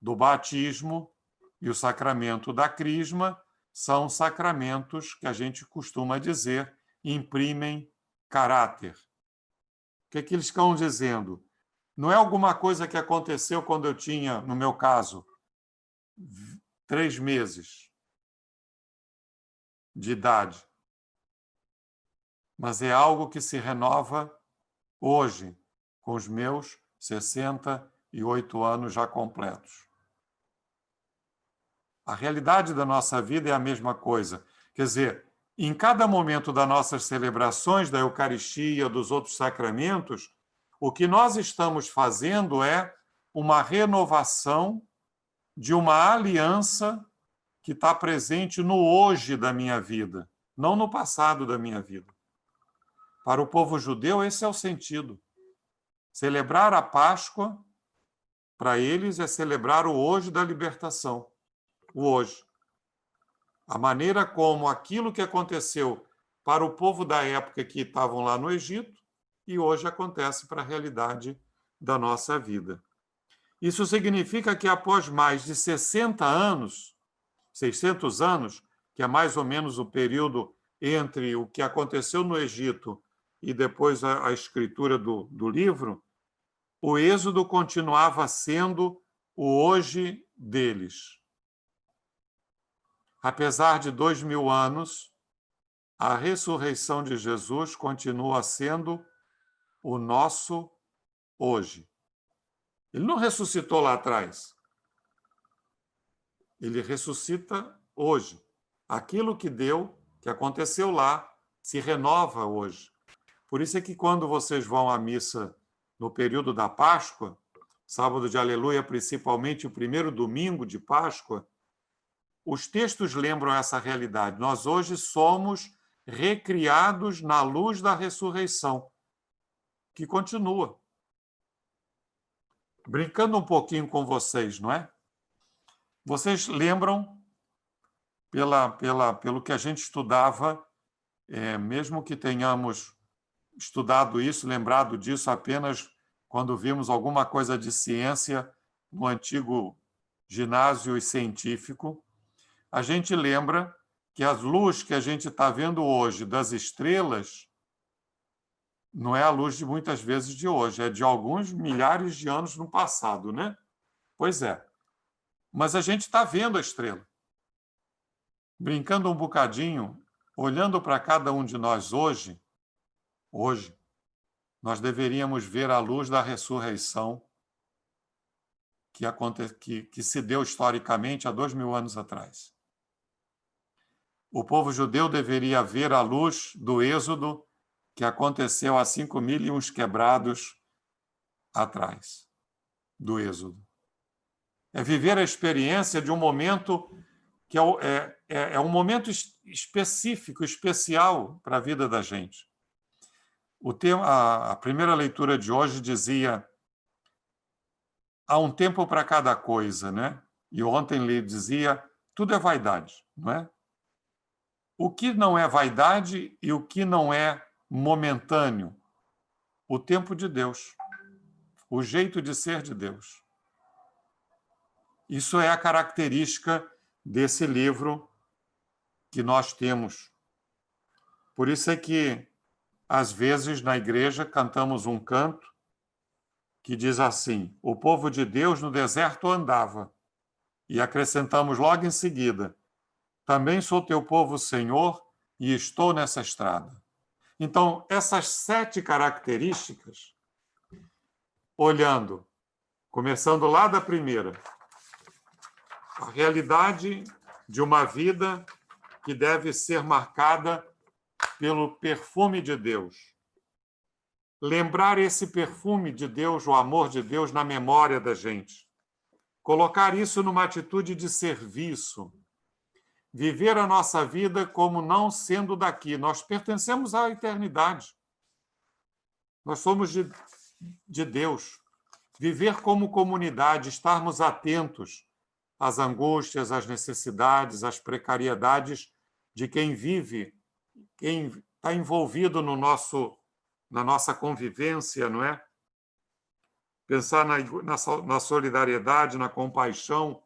do batismo e o sacramento da crisma são sacramentos que a gente costuma dizer imprimem caráter. O que é que eles estão dizendo? Não é alguma coisa que aconteceu quando eu tinha, no meu caso, 3 meses de idade, mas é algo que se renova hoje, com os meus 68 anos já completos. A realidade da nossa vida é a mesma coisa. Quer dizer, em cada momento das nossas celebrações, da Eucaristia, dos outros sacramentos, o que nós estamos fazendo é uma renovação de uma aliança que está presente no hoje da minha vida, não no passado da minha vida. Para o povo judeu, esse é o sentido. Celebrar a Páscoa, para eles, é celebrar o hoje da libertação. O hoje. A maneira como aquilo que aconteceu para o povo da época que estavam lá no Egito e hoje acontece para a realidade da nossa vida. Isso significa que após mais de 60 anos, 600 anos, que é mais ou menos o período entre o que aconteceu no Egito e depois a escritura do livro, o Êxodo continuava sendo o hoje deles. Apesar de 2000 anos, a ressurreição de Jesus continua sendo o nosso hoje. Ele não ressuscitou lá atrás. Ele ressuscita hoje. Aquilo que que aconteceu lá, se renova hoje. Por isso é que quando vocês vão à missa no período da Páscoa, sábado de Aleluia, principalmente o primeiro domingo de Páscoa, os textos lembram essa realidade. Nós hoje somos recriados na luz da ressurreição, que continua. Brincando um pouquinho com vocês, não é? Vocês lembram, pelo que a gente estudava, mesmo que tenhamos estudado isso, lembrado disso apenas quando vimos alguma coisa de ciência no antigo ginásio científico, a gente lembra que a luz que a gente está vendo hoje das estrelas não é a luz de muitas vezes de hoje, é de alguns milhares de anos no passado, né? Pois é. Mas a gente está vendo a estrela. Brincando um bocadinho, olhando para cada um de nós hoje, nós deveríamos ver a luz da ressurreição que se deu historicamente há 2000 anos atrás. O povo judeu deveria ver a luz do Êxodo que aconteceu há 5.000 e uns quebrados atrás do Êxodo. É viver a experiência de um momento que é um momento específico, especial para a vida da gente. A primeira leitura de hoje dizia: há um tempo para cada coisa, né? E ontem ele dizia: tudo é vaidade, não é? O que não é vaidade e o que não é momentâneo? O tempo de Deus, o jeito de ser de Deus. Isso é a característica desse livro que nós temos. Por isso é que, às vezes, na igreja, cantamos um canto que diz assim: o povo de Deus no deserto andava. E acrescentamos logo em seguida: também sou teu povo, Senhor, e estou nessa estrada. Então, essas 7 características, olhando, começando lá da primeira, a realidade de uma vida que deve ser marcada pelo perfume de Deus. Lembrar esse perfume de Deus, o amor de Deus, na memória da gente. Colocar isso numa atitude de serviço. Viver a nossa vida como não sendo daqui. Nós pertencemos à eternidade. Nós somos de Deus. Viver como comunidade, estarmos atentos às angústias, às necessidades, às precariedades de quem vive, quem está envolvido na nossa convivência, não é? Pensar na solidariedade, na compaixão,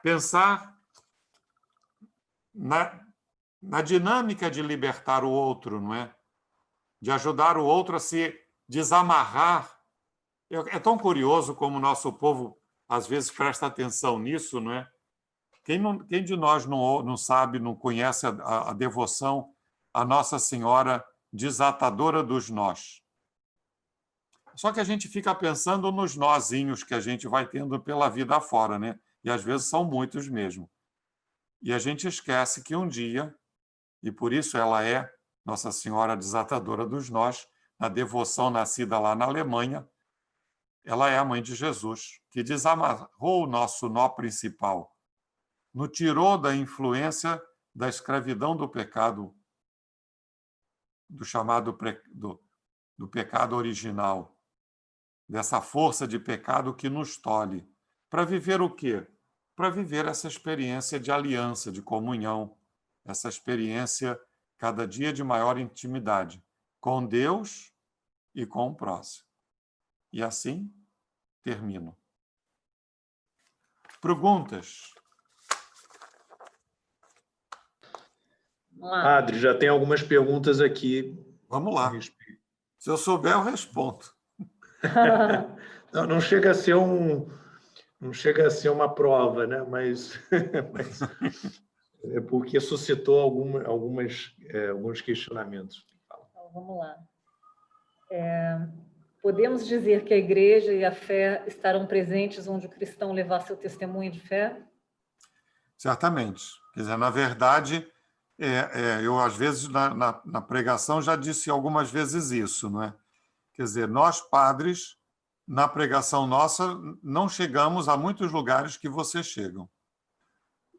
pensar na dinâmica de libertar o outro, não é? De ajudar o outro a se desamarrar. É tão curioso como o nosso povo, às vezes, presta atenção nisso, não é? Quem de nós não sabe, não conhece a devoção à Nossa Senhora desatadora dos nós? Só que a gente fica pensando nos nozinhos que a gente vai tendo pela vida afora, né? E às vezes são muitos mesmo. E a gente esquece que um dia, e por isso ela é Nossa Senhora desatadora dos nós, na devoção nascida lá na Alemanha, ela é a mãe de Jesus, que desamarrou o nosso nó principal, nos tirou da influência da escravidão do pecado, do chamado do pecado original, dessa força de pecado que nos tolhe. Para viver o quê? Para viver essa experiência de aliança, de comunhão, essa experiência cada dia de maior intimidade com Deus e com o próximo. E assim termino. Perguntas? Vamos lá. Padre, já tem algumas perguntas aqui. Vamos lá. Se eu souber, eu respondo. Não chega a ser não chega a ser uma prova, né? Mas é porque suscitou alguns questionamentos. Então, vamos lá. Podemos dizer que a igreja e a fé estarão presentes onde o cristão levar seu testemunho de fé? Certamente. Quer dizer, na verdade, eu, às vezes, na pregação, já disse algumas vezes isso, não é? Quer dizer, nós, padres, na pregação nossa, não chegamos a muitos lugares que vocês chegam.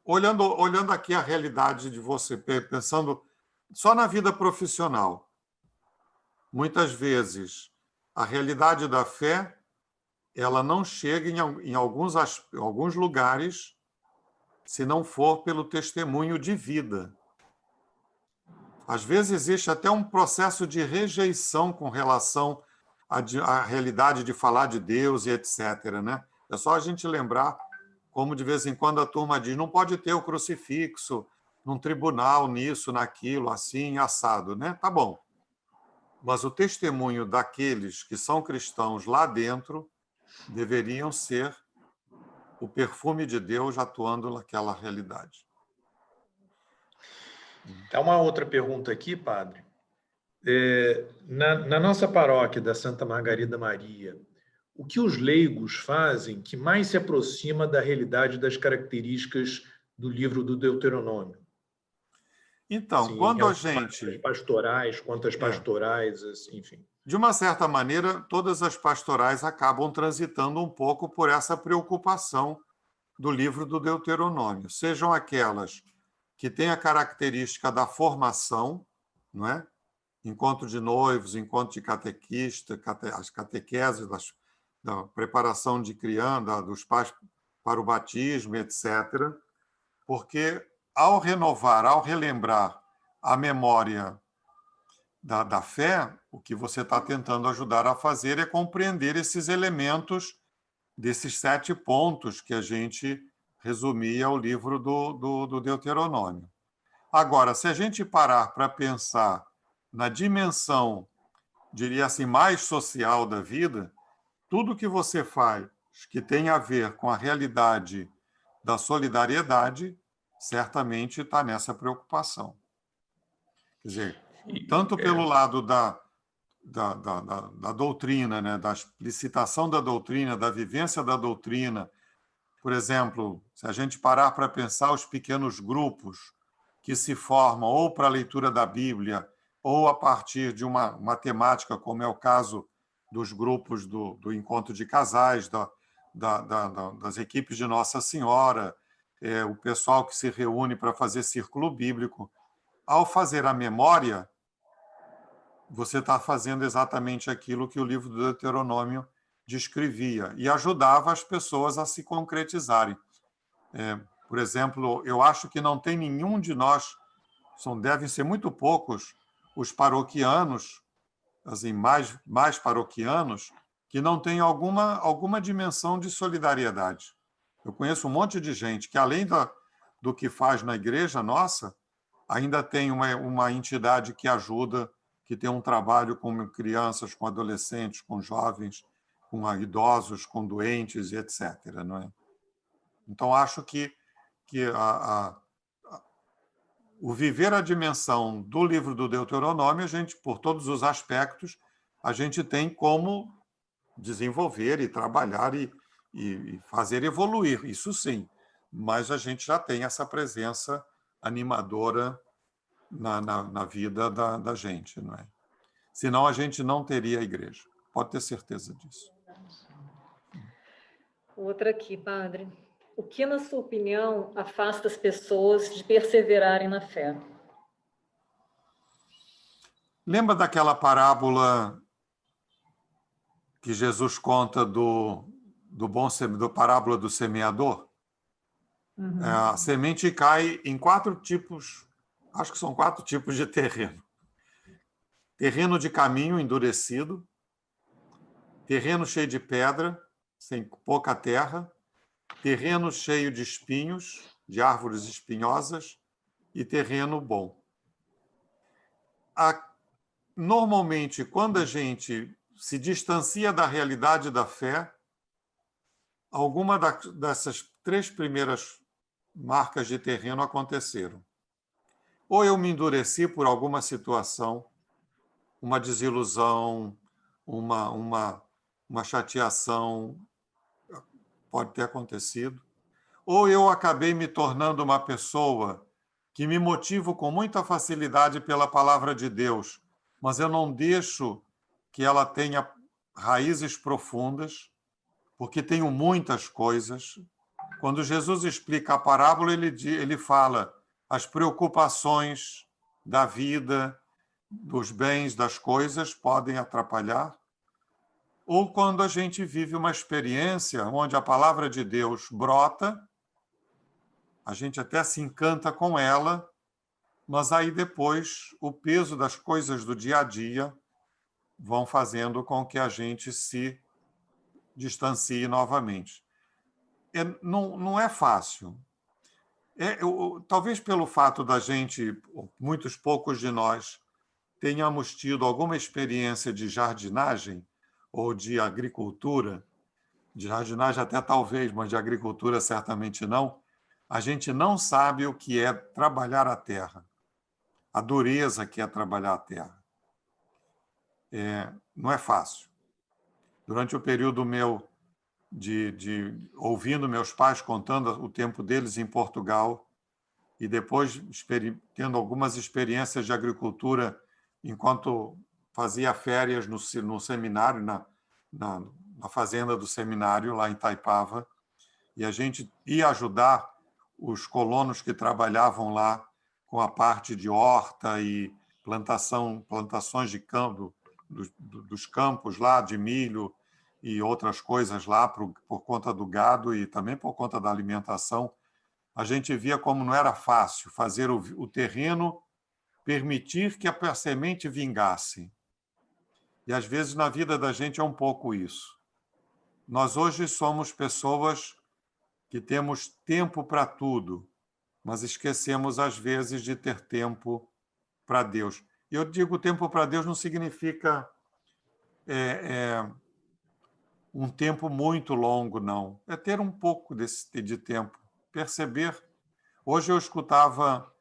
Olhando aqui a realidade de você, pensando só na vida profissional, muitas vezes a realidade da fé ela não chega em alguns lugares se não for pelo testemunho de vida. Às vezes existe até um processo de rejeição com relação à realidade de falar de Deus e etc., né? É só a gente lembrar como de vez em quando a turma diz, não pode ter o crucifixo num tribunal, nisso, naquilo, assim, assado, né? Tá bom. Mas o testemunho daqueles que são cristãos lá dentro deveriam ser o perfume de Deus atuando naquela realidade. Há uma outra pergunta aqui, padre. Na nossa paróquia da Santa Margarida Maria, o que os leigos fazem que mais se aproxima da realidade das características do livro do Deuteronômio? Então, Sim, quando a gente... As pastorais, quantas pastorais, assim, enfim. De uma certa maneira, todas as pastorais acabam transitando um pouco por essa preocupação do livro do Deuteronômio. Sejam aquelas que têm a característica da formação, não é? Encontro de noivos, encontro de catequista, as catequeses, da preparação de criança, dos pais para o batismo, etc. Porque, ao renovar, ao relembrar a memória da fé, o que você está tentando ajudar a fazer é compreender esses elementos desses 7 pontos que a gente resumia o livro do Deuteronômio. Agora, se a gente parar para pensar na dimensão, diria assim, mais social da vida, tudo que você faz que tem a ver com a realidade da solidariedade, certamente está nessa preocupação. Quer dizer, tanto pelo lado da doutrina, né, da explicitação da doutrina, da vivência da doutrina. Por exemplo, se a gente parar para pensar os pequenos grupos que se formam ou para a leitura da Bíblia ou a partir de uma temática, como é o caso dos grupos do encontro de casais, das equipes de Nossa Senhora, o pessoal que se reúne para fazer círculo bíblico. Ao fazer a memória, você está fazendo exatamente aquilo que o livro do Deuteronômio descrevia e ajudava as pessoas a se concretizarem. Por exemplo, eu acho que não tem nenhum de nós, devem ser muito poucos, os paroquianos, assim, mais paroquianos, que não têm alguma dimensão de solidariedade. Eu conheço um monte de gente que, além do que faz na igreja nossa, ainda tem uma entidade que ajuda, que tem um trabalho com crianças, com adolescentes, com jovens, com idosos, com doentes e etc. Não é? Então, acho que o viver a dimensão do livro do Deuteronômio, a gente, por todos os aspectos, a gente tem como desenvolver e trabalhar e fazer evoluir, isso sim. Mas a gente já tem essa presença animadora na vida da gente, não é? Senão a gente não teria a igreja. Pode ter certeza disso. Outra aqui, padre. O que, na sua opinião, afasta as pessoas de perseverarem na fé? Lembra daquela parábola que Jesus conta do parábola do semeador? Uhum. A semente cai em 4 tipos, acho que são 4 tipos de terreno. Terreno de caminho endurecido, terreno cheio de pedra, sem pouca terra, terreno cheio de espinhos, de árvores espinhosas, e terreno bom. Normalmente, quando a gente se distancia da realidade da fé, alguma dessas 3 primeiras marcas de terreno aconteceram. Ou eu me endureci por alguma situação, uma desilusão, uma chateação, pode ter acontecido. Ou eu acabei me tornando uma pessoa que me motivo com muita facilidade pela palavra de Deus, mas eu não deixo que ela tenha raízes profundas, porque tenho muitas coisas. Quando Jesus explica a parábola, ele fala as preocupações da vida, dos bens, das coisas podem atrapalhar. Ou quando a gente vive uma experiência onde a palavra de Deus brota, a gente até se encanta com ela, mas aí depois o peso das coisas do dia a dia vão fazendo com que a gente se distancie novamente. Não é fácil. Talvez pelo fato da gente, muitos poucos de nós, tenhamos tido alguma experiência de jardinagem ou de agricultura, de jardinagem até talvez, mas de agricultura certamente não, a gente não sabe o que é trabalhar a terra, a dureza que é trabalhar a terra. Não é fácil. Durante o período meu de ouvindo meus pais contando o tempo deles em Portugal e depois tendo algumas experiências de agricultura enquanto fazia férias no seminário, na fazenda do seminário, lá em Itaipava, e a gente ia ajudar os colonos que trabalhavam lá com a parte de horta e plantações de campo, dos campos lá, de milho e outras coisas lá, por conta do gado e também por conta da alimentação. A gente via como não era fácil fazer o terreno permitir que a semente vingasse. E, às vezes, na vida da gente é um pouco isso. Nós hoje somos pessoas que temos tempo para tudo, mas esquecemos, às vezes, de ter tempo para Deus. E eu digo tempo para Deus não significa um tempo muito longo, não. É ter um pouco de tempo, perceber. Hoje eu escutava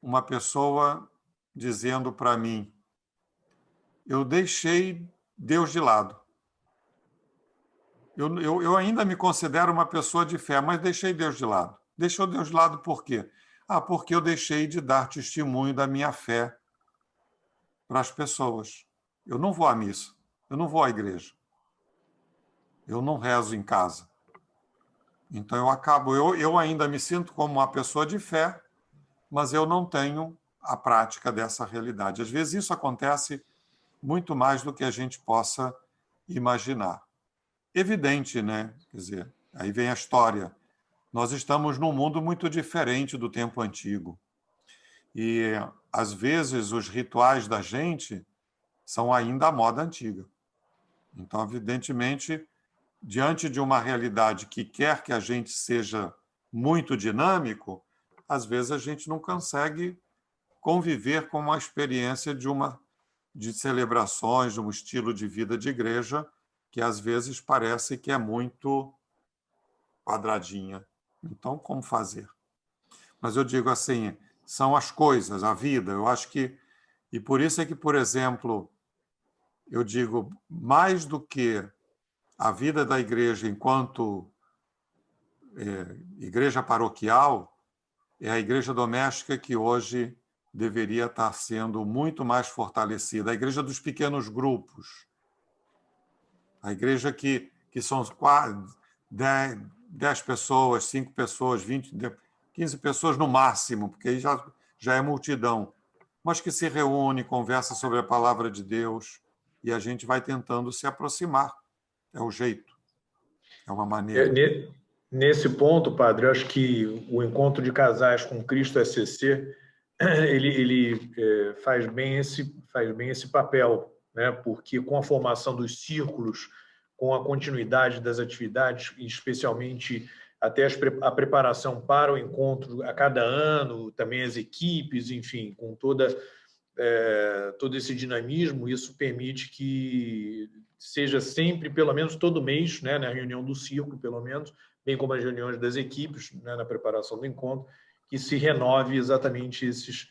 uma pessoa dizendo para mim: eu deixei Deus de lado. Eu ainda me considero uma pessoa de fé, mas deixei Deus de lado. Deixou Deus de lado por quê? Porque eu deixei de dar testemunho da minha fé para as pessoas. Eu não vou à missa, eu não vou à igreja, eu não rezo em casa. Então eu ainda me sinto como uma pessoa de fé, mas eu não tenho a prática dessa realidade. Às vezes isso acontece muito mais do que a gente possa imaginar. Evidente, né? Quer dizer, aí vem a história. Nós estamos num mundo muito diferente do tempo antigo. E, às vezes, os rituais da gente são ainda a moda antiga. Então, evidentemente, diante de uma realidade que quer que a gente seja muito dinâmico, às vezes a gente não consegue conviver com uma experiência de celebrações, de um estilo de vida de igreja que às vezes parece que é muito quadradinha. Então, como fazer? Mas eu digo assim, são as coisas, a vida. Eu acho que... E por isso é que, por exemplo, eu digo, mais do que a vida da igreja enquanto igreja paroquial, é a igreja doméstica que hoje deveria estar sendo muito mais fortalecida. A igreja dos pequenos grupos. A igreja que são 10 pessoas, 5 pessoas, 20, 15 pessoas no máximo, porque aí já é multidão. Mas que se reúne, conversa sobre a palavra de Deus e a gente vai tentando se aproximar. É o jeito. É uma maneira. Nesse ponto, padre, eu acho que o encontro de casais com Cristo SCC ele faz bem esse papel, né? Porque com a formação dos círculos, com a continuidade das atividades, especialmente até a preparação para o encontro a cada ano, também as equipes, enfim, com todo esse dinamismo, isso permite que seja sempre, pelo menos todo mês, né, na reunião do círculo, pelo menos, bem como as reuniões das equipes, né, na preparação do encontro, que se renove exatamente esses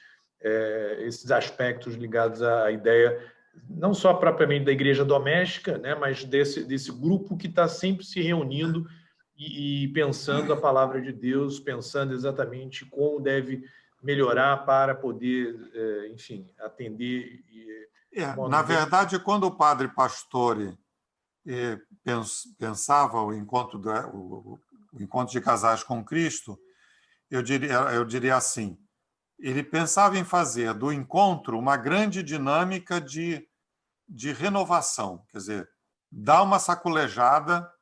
aspectos ligados à ideia, não só propriamente da igreja doméstica, né, mas desse grupo que está sempre se reunindo e pensando a palavra de Deus, pensando exatamente como deve melhorar para poder, enfim, atender. Na verdade, quando o padre Pastore pensava o encontro de casais com Cristo, eu diria assim, ele pensava em fazer do encontro uma grande dinâmica de renovação, quer dizer, dar uma saculejada,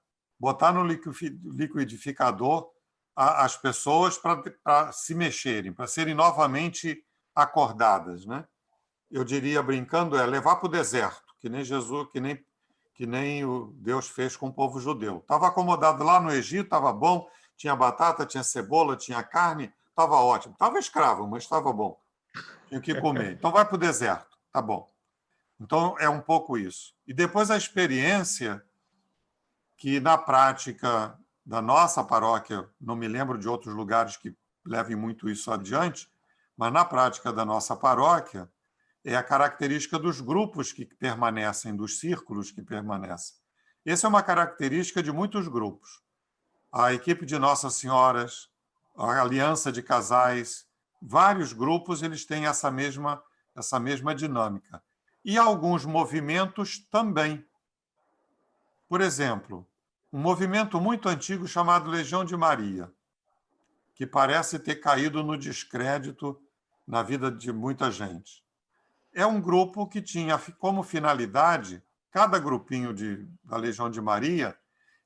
botar no liquidificador as pessoas para se mexerem, para serem novamente acordadas, né? Eu diria, brincando, levar para o deserto, que nem Jesus, que nem o Deus fez com o povo judeu. Estava acomodado lá no Egito, estava bom, tinha batata, tinha cebola, tinha carne, estava ótimo. Estava escravo, mas estava bom. Tinha o que comer. Então vai para o deserto, tá bom. Então é um pouco isso. E depois a experiência que na prática da nossa paróquia, não me lembro de outros lugares que levem muito isso adiante, mas na prática da nossa paróquia, é a característica dos grupos que permanecem, dos círculos que permanecem. Essa é uma característica de muitos grupos. A equipe de Nossas Senhoras, a Aliança de Casais, vários grupos eles têm essa mesma dinâmica. E alguns movimentos também. Por exemplo, um movimento muito antigo chamado Legião de Maria, que parece ter caído no descrédito na vida de muita gente. É um grupo que tinha como finalidade, cada grupinho da Legião de Maria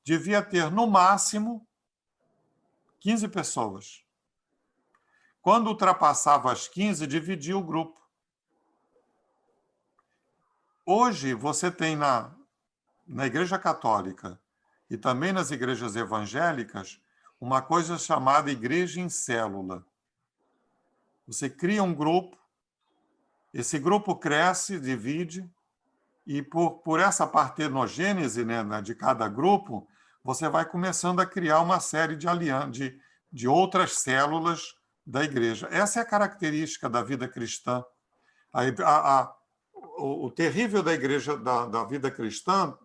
devia ter, no máximo, 15 pessoas. Quando ultrapassava as 15, dividia o grupo. Hoje, você tem na Igreja Católica e também nas igrejas evangélicas uma coisa chamada igreja em célula. Você cria um grupo, esse grupo cresce, divide, e por essa partenogênese, né, de cada grupo, você vai começando a criar uma série de outras células da igreja. Essa é a característica da vida cristã. O terrível da igreja, da vida cristã,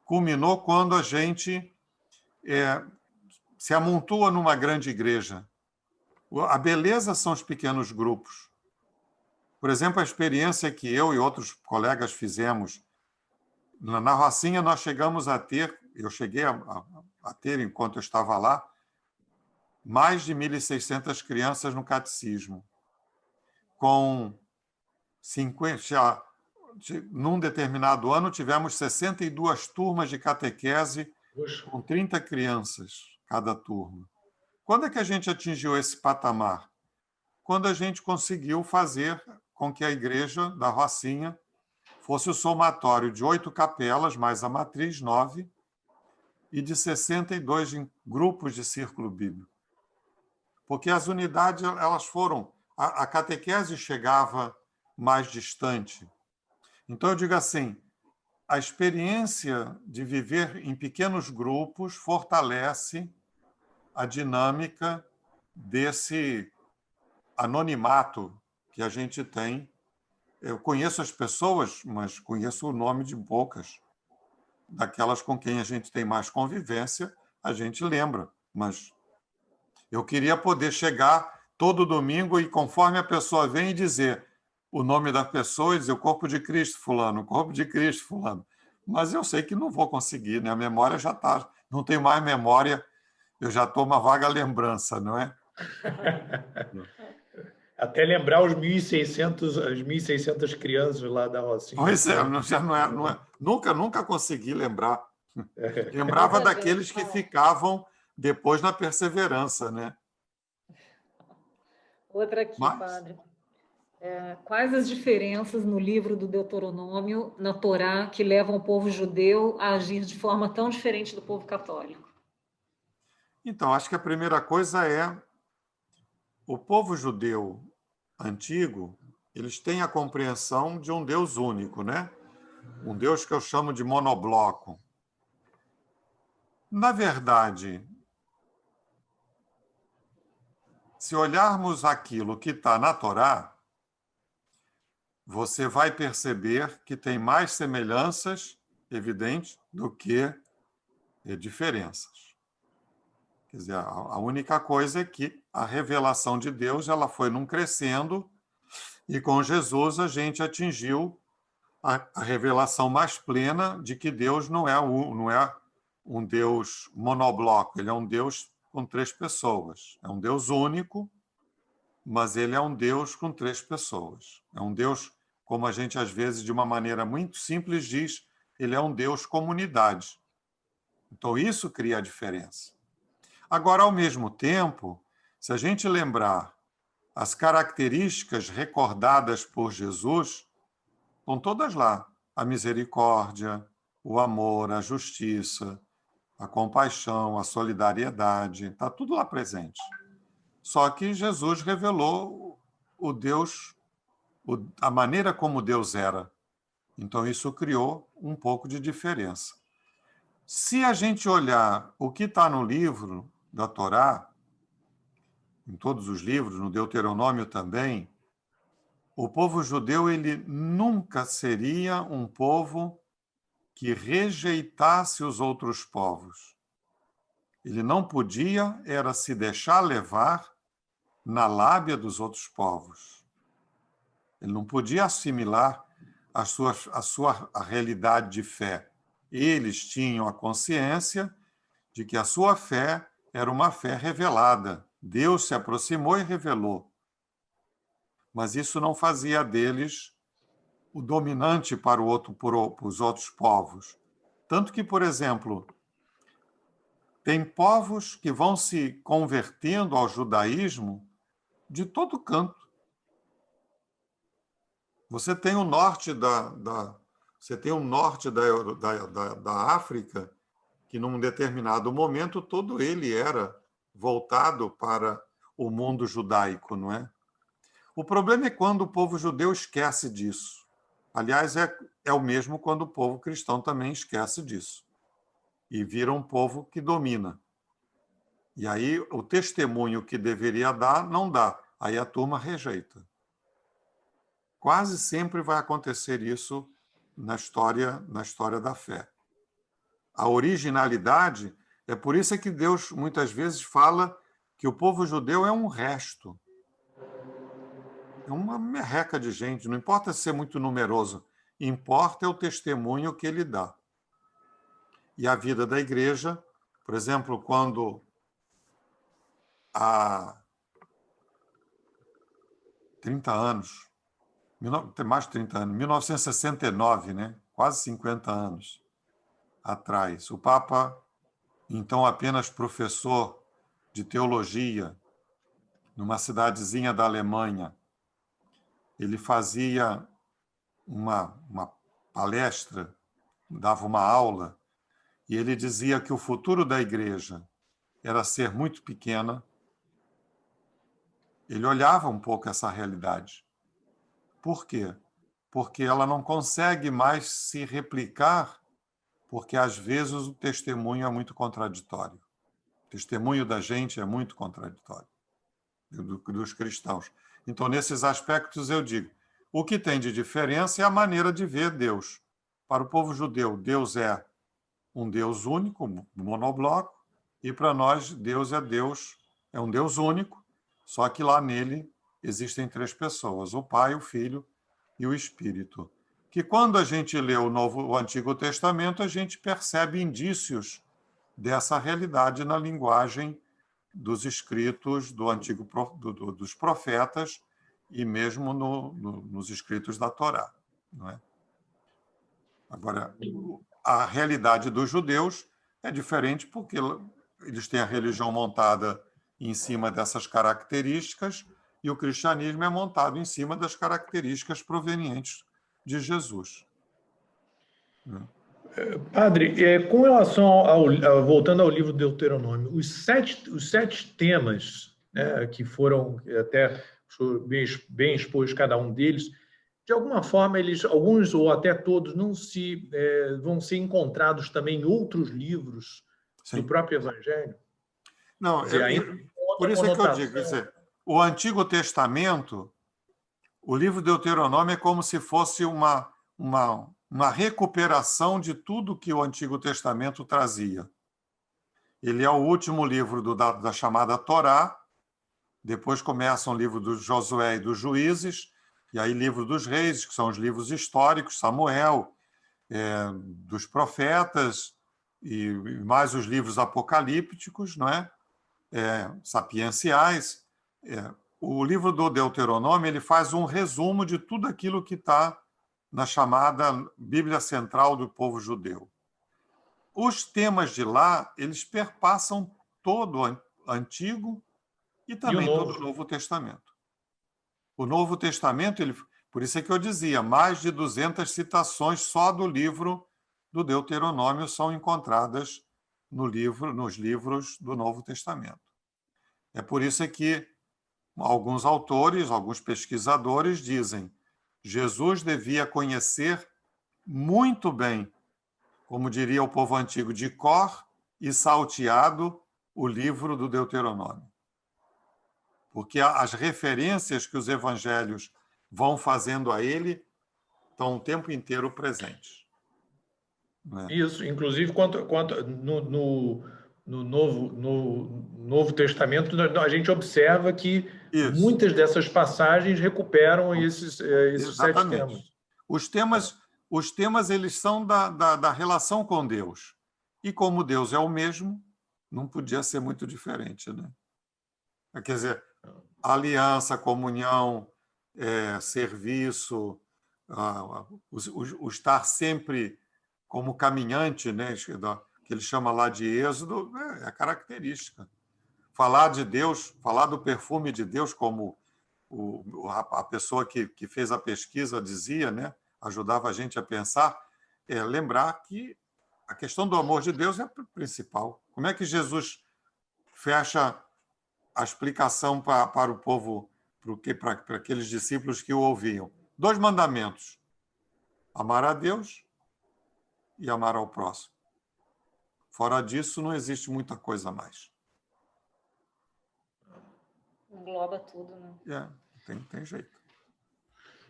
culminou quando a gente se amontoa numa grande igreja. A beleza são os pequenos grupos. Por exemplo, a experiência que eu e outros colegas fizemos na Rocinha, nós chegamos a ter, eu cheguei a ter, enquanto eu estava lá, mais de 1.600 crianças no catecismo, com 50... Num determinado ano, tivemos 62 turmas de catequese com 30 crianças cada turma. Quando é que a gente atingiu esse patamar? Quando a gente conseguiu fazer com que a igreja da Rocinha fosse o somatório de 8 capelas, mais a matriz, 9, e de 62 grupos de círculo bíblico. Porque as unidades elas foram a catequese chegava mais distante. Então, eu digo assim, a experiência de viver em pequenos grupos fortalece a dinâmica desse anonimato que a gente tem. Eu conheço as pessoas, mas conheço o nome de poucas. Daquelas com quem a gente tem mais convivência, a gente lembra. Mas eu queria poder chegar todo domingo e, conforme a pessoa vem, e dizer o nome da pessoa e dizer o corpo de Cristo, fulano, o corpo de Cristo, fulano. Mas eu sei que não vou conseguir, né? A memória já está... Não tenho mais memória, eu já estou uma vaga lembrança, não é? Até lembrar os 1.600, as 1.600 crianças lá da Rocinha. Pois é, já não é. Nunca consegui lembrar. Lembrava daqueles que ficavam depois na perseverança, né? Outra aqui, Mas... padre. Quais as diferenças no livro do Deuteronômio, na Torá, que levam o povo judeu a agir de forma tão diferente do povo católico? Então, acho que a primeira coisa é o povo judeu antigo, eles têm a compreensão de um Deus único, né? Um Deus que eu chamo de monobloco. Na verdade, se olharmos aquilo que está na Torá, você vai perceber que tem mais semelhanças, evidente, do que diferenças. Quer dizer, a única coisa é que a revelação de Deus ela foi num crescendo e com Jesus a gente atingiu a revelação mais plena de que Deus não é um Deus monobloco, ele é um Deus com três pessoas. É um Deus único, mas ele é um Deus com três pessoas. É um Deus, como a gente às vezes de uma maneira muito simples diz, ele é um Deus comunidade. Então isso cria a diferença. Agora, ao mesmo tempo, se a gente lembrar as características recordadas por Jesus, estão todas lá. A misericórdia, o amor, a justiça, a compaixão, a solidariedade, está tudo lá presente. Só que Jesus revelou o Deus, a maneira como Deus era. Então, isso criou um pouco de diferença. Se a gente olhar o que está no livro da Torá, em todos os livros, no Deuteronômio também, o povo judeu ele nunca seria um povo que rejeitasse os outros povos. Ele não podia era se deixar levar na lábia dos outros povos. Ele não podia assimilar a sua realidade de fé. Eles tinham a consciência de que a sua fé era uma fé revelada. Deus se aproximou e revelou. Mas isso não fazia deles o dominante para os outros povos. Tanto que, por exemplo, tem povos que vão se convertendo ao judaísmo de todo canto. Você tem o norte da África, que num determinado momento todo ele era voltado para o mundo judaico, não é? O problema é quando o povo judeu esquece disso. Aliás, é o mesmo quando o povo cristão também esquece disso. E vira um povo que domina. E aí o testemunho que deveria dar, não dá. Aí a turma rejeita. Quase sempre vai acontecer isso na história da fé. A originalidade, é por isso que Deus muitas vezes fala que o povo judeu é um resto. É uma merreca de gente, não importa ser muito numeroso, importa é o testemunho que ele dá. E a vida da igreja, por exemplo, quando há 30 anos, tem mais de 30 anos, 1969, né? Quase 50 anos atrás, o Papa, então apenas professor de teologia, numa cidadezinha da Alemanha, ele fazia uma palestra, dava uma aula, e ele dizia que o futuro da igreja era ser muito pequena, ele olhava um pouco essa realidade. Por quê? Porque ela não consegue mais se replicar, porque às vezes o testemunho é muito contraditório. O testemunho da gente é muito contraditório, dos cristãos. Então, nesses aspectos, eu digo, o que tem de diferença é a maneira de ver Deus. Para o povo judeu, Deus é um Deus único, monobloco, e para nós, Deus, é um Deus único, só que lá nele existem três pessoas, o Pai, o Filho e o Espírito. Que quando a gente lê o Antigo Testamento, a gente percebe indícios dessa realidade na linguagem dos escritos do antigo dos profetas e mesmo nos escritos da Torá, não é? Agora, a realidade dos judeus é diferente porque eles têm a religião montada em cima dessas características e o cristianismo é montado em cima das características provenientes de Jesus. Padre, com relação voltando ao livro do Deuteronômio, os sete temas, né, que foram até bem expostos cada um deles, de alguma forma alguns ou até todos, vão ser encontrados também em outros livros do próprio Evangelho? Não, por isso é que eu digo, quer dizer, o Antigo Testamento, o livro do Deuteronômio é como se fosse uma recuperação de tudo que o Antigo Testamento trazia. Ele é o último livro da chamada Torá, depois começa o livro do Josué e dos Juízes, e aí livro dos Reis, que são os livros históricos, Samuel, dos profetas, e mais os livros apocalípticos, não é? Sapienciais. O livro do Deuteronômio ele faz um resumo de tudo aquilo que está na chamada Bíblia Central do povo judeu. Os temas de lá, eles perpassam todo o Antigo e também todo o Novo Testamento. O Novo Testamento, por isso é que eu dizia, mais de 200 citações só do livro do Deuteronômio são encontradas nos livros do Novo Testamento. É por isso que alguns autores, alguns pesquisadores dizem Jesus devia conhecer muito bem, como diria o povo antigo, de cor e salteado o livro do Deuteronômio. Porque as referências que os evangelhos vão fazendo a ele estão o tempo inteiro presentes. Isso, inclusive no Novo Testamento, a gente observa que muitas dessas passagens recuperam esses sete temas. Os temas eles são da relação com Deus. E como Deus é o mesmo, não podia ser muito diferente, né? Quer dizer, aliança, comunhão, serviço, o estar sempre como caminhante, né, que ele chama lá de êxodo, é a característica. Falar de Deus, falar do perfume de Deus, como a pessoa que fez a pesquisa dizia, né, ajudava a gente a pensar, lembrar que a questão do amor de Deus é a principal. Como é que Jesus fecha a explicação para o povo, para aqueles discípulos que o ouviam? 2 mandamentos: amar a Deus e amar ao próximo. Fora disso, não existe muita coisa a mais. Engloba tudo, né? Tem jeito.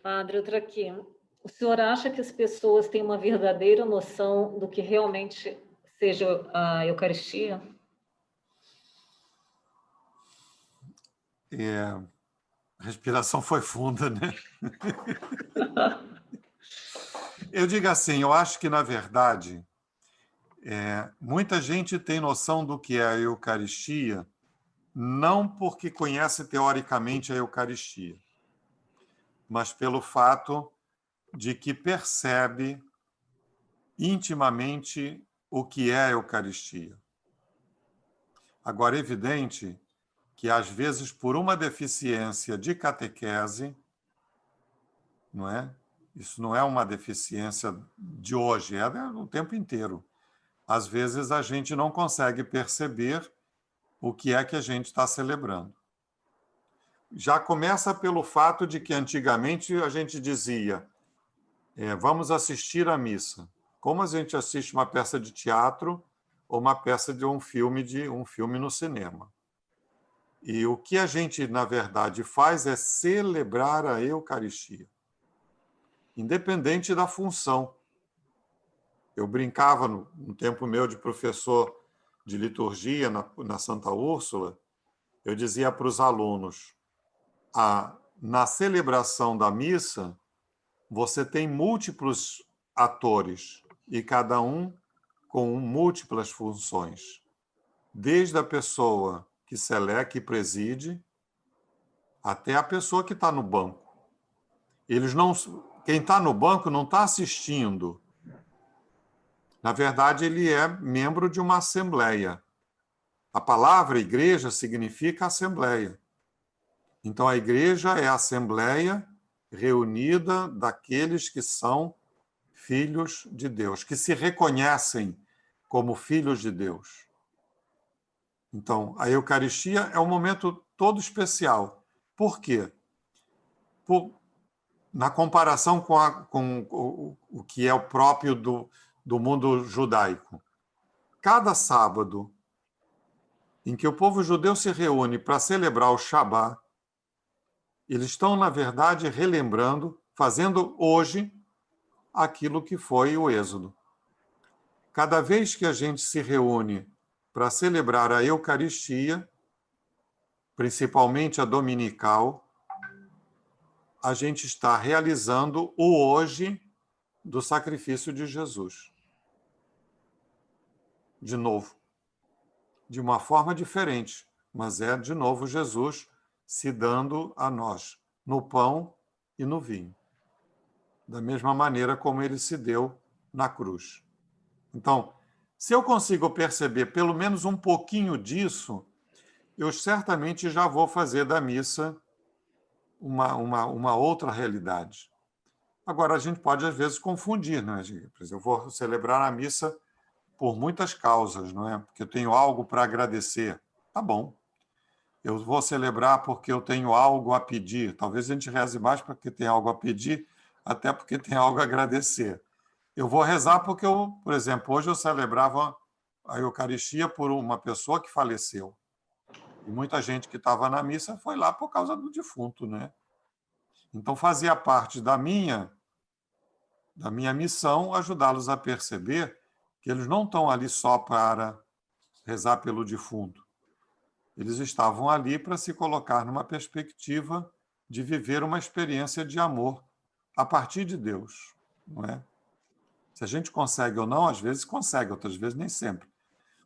Padre, outra aqui. O senhor acha que as pessoas têm uma verdadeira noção do que realmente seja a Eucaristia? A respiração foi funda, né? Eu digo assim, eu acho que, na verdade, muita gente tem noção do que é a Eucaristia, não porque conhece teoricamente a Eucaristia, mas pelo fato de que percebe intimamente o que é a Eucaristia. Agora, é evidente que, às vezes, por uma deficiência de catequese, não é? Isso não é uma deficiência de hoje, é do tempo inteiro. Às vezes, a gente não consegue perceber o que é que a gente está celebrando. já começa pelo fato de que antigamente a gente dizia vamos assistir à missa. Como a gente assiste uma peça de teatro ou uma peça de um filme no cinema. E o que a gente, na verdade, faz é celebrar a Eucaristia, independente da função. Eu brincava, no tempo meu de professor de liturgia na Santa Úrsula, eu dizia para os alunos, na celebração da missa, você tem múltiplos atores, e cada um com múltiplas funções. Desde a pessoa que celebra, que preside, até a pessoa que está no banco. Quem está no banco não está assistindo. Na verdade, ele é membro de uma assembleia. A palavra igreja significa assembleia. Então, a igreja é a assembleia reunida daqueles que são filhos de Deus, que se reconhecem como filhos de Deus. Então, a Eucaristia é um momento todo especial. Por quê? Na comparação com o que é o próprio do mundo judaico. Cada sábado em que o povo judeu se reúne para celebrar o Shabat, eles estão, na verdade, relembrando, fazendo hoje aquilo que foi o Êxodo. Cada vez que a gente se reúne para celebrar a Eucaristia, principalmente a dominical, a gente está realizando o hoje do sacrifício de Jesus. De novo, de uma forma diferente, mas é, de novo, Jesus se dando a nós, no pão e no vinho, da mesma maneira como ele se deu na cruz. Então, se eu consigo perceber pelo menos um pouquinho disso, eu certamente já vou fazer da missa uma outra realidade. Agora, a gente pode, às vezes, confundir, né? Por exemplo, eu vou celebrar a missa por muitas causas, não é? Porque eu tenho algo para agradecer. Tá bom. Eu vou celebrar porque eu tenho algo a pedir. Talvez a gente reze mais porque tem algo a pedir, até porque tem algo a agradecer. Eu vou rezar porque por exemplo, hoje eu celebrava a Eucaristia por uma pessoa que faleceu. E muita gente que estava na missa foi lá por causa do defunto, né? Então fazia parte da minha missão ajudá-los a perceber que eles não estão ali só para rezar pelo defunto. Eles estavam ali para se colocar numa perspectiva de viver uma experiência de amor a partir de Deus, não é? Se a gente consegue ou não, às vezes consegue, outras vezes nem sempre.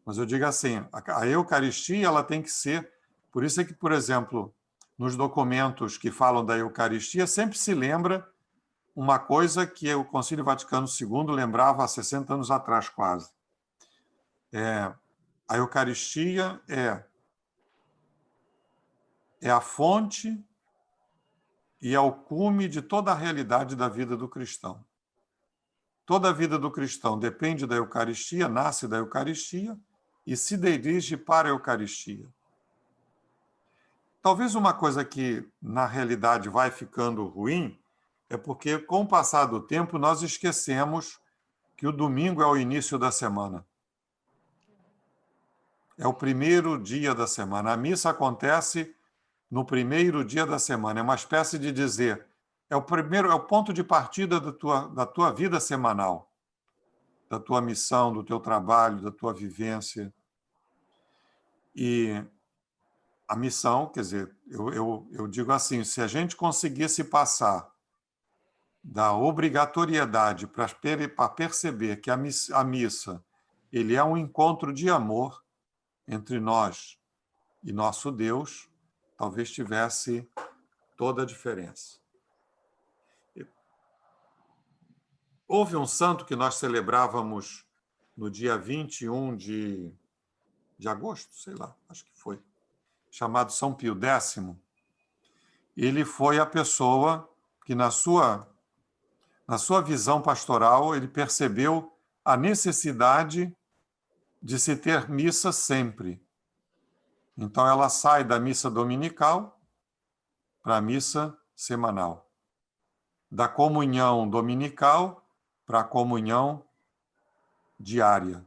Mas eu digo assim, a Eucaristia ela tem que ser... Por isso é que, por exemplo, nos documentos que falam da Eucaristia, sempre se lembra uma coisa que o Concílio Vaticano II lembrava há 60 anos atrás, quase. A Eucaristia é a fonte e é o cume de toda a realidade da vida do cristão. Toda a vida do cristão depende da Eucaristia, nasce da Eucaristia e se dirige para a Eucaristia. Talvez uma coisa que, na realidade, vai ficando ruim é porque, com o passar do tempo, nós esquecemos que o domingo é o início da semana. É o primeiro dia da semana. A missa acontece no primeiro dia da semana. É uma espécie de dizer... É o ponto de partida da tua vida semanal, da tua missão, do teu trabalho, da tua vivência. E a missão, quer dizer, eu digo assim, se a gente conseguisse passar da obrigatoriedade para perceber que a missa ele é um encontro de amor entre nós e nosso Deus, talvez tivesse toda a diferença. Houve um santo que nós celebrávamos no dia 21 de agosto, sei lá, acho que foi, chamado São Pio X. Ele foi a pessoa que, na sua visão pastoral, ele percebeu a necessidade de se ter missa sempre. Então, ela sai da missa dominical para a missa semanal, da comunhão dominical para a comunhão diária.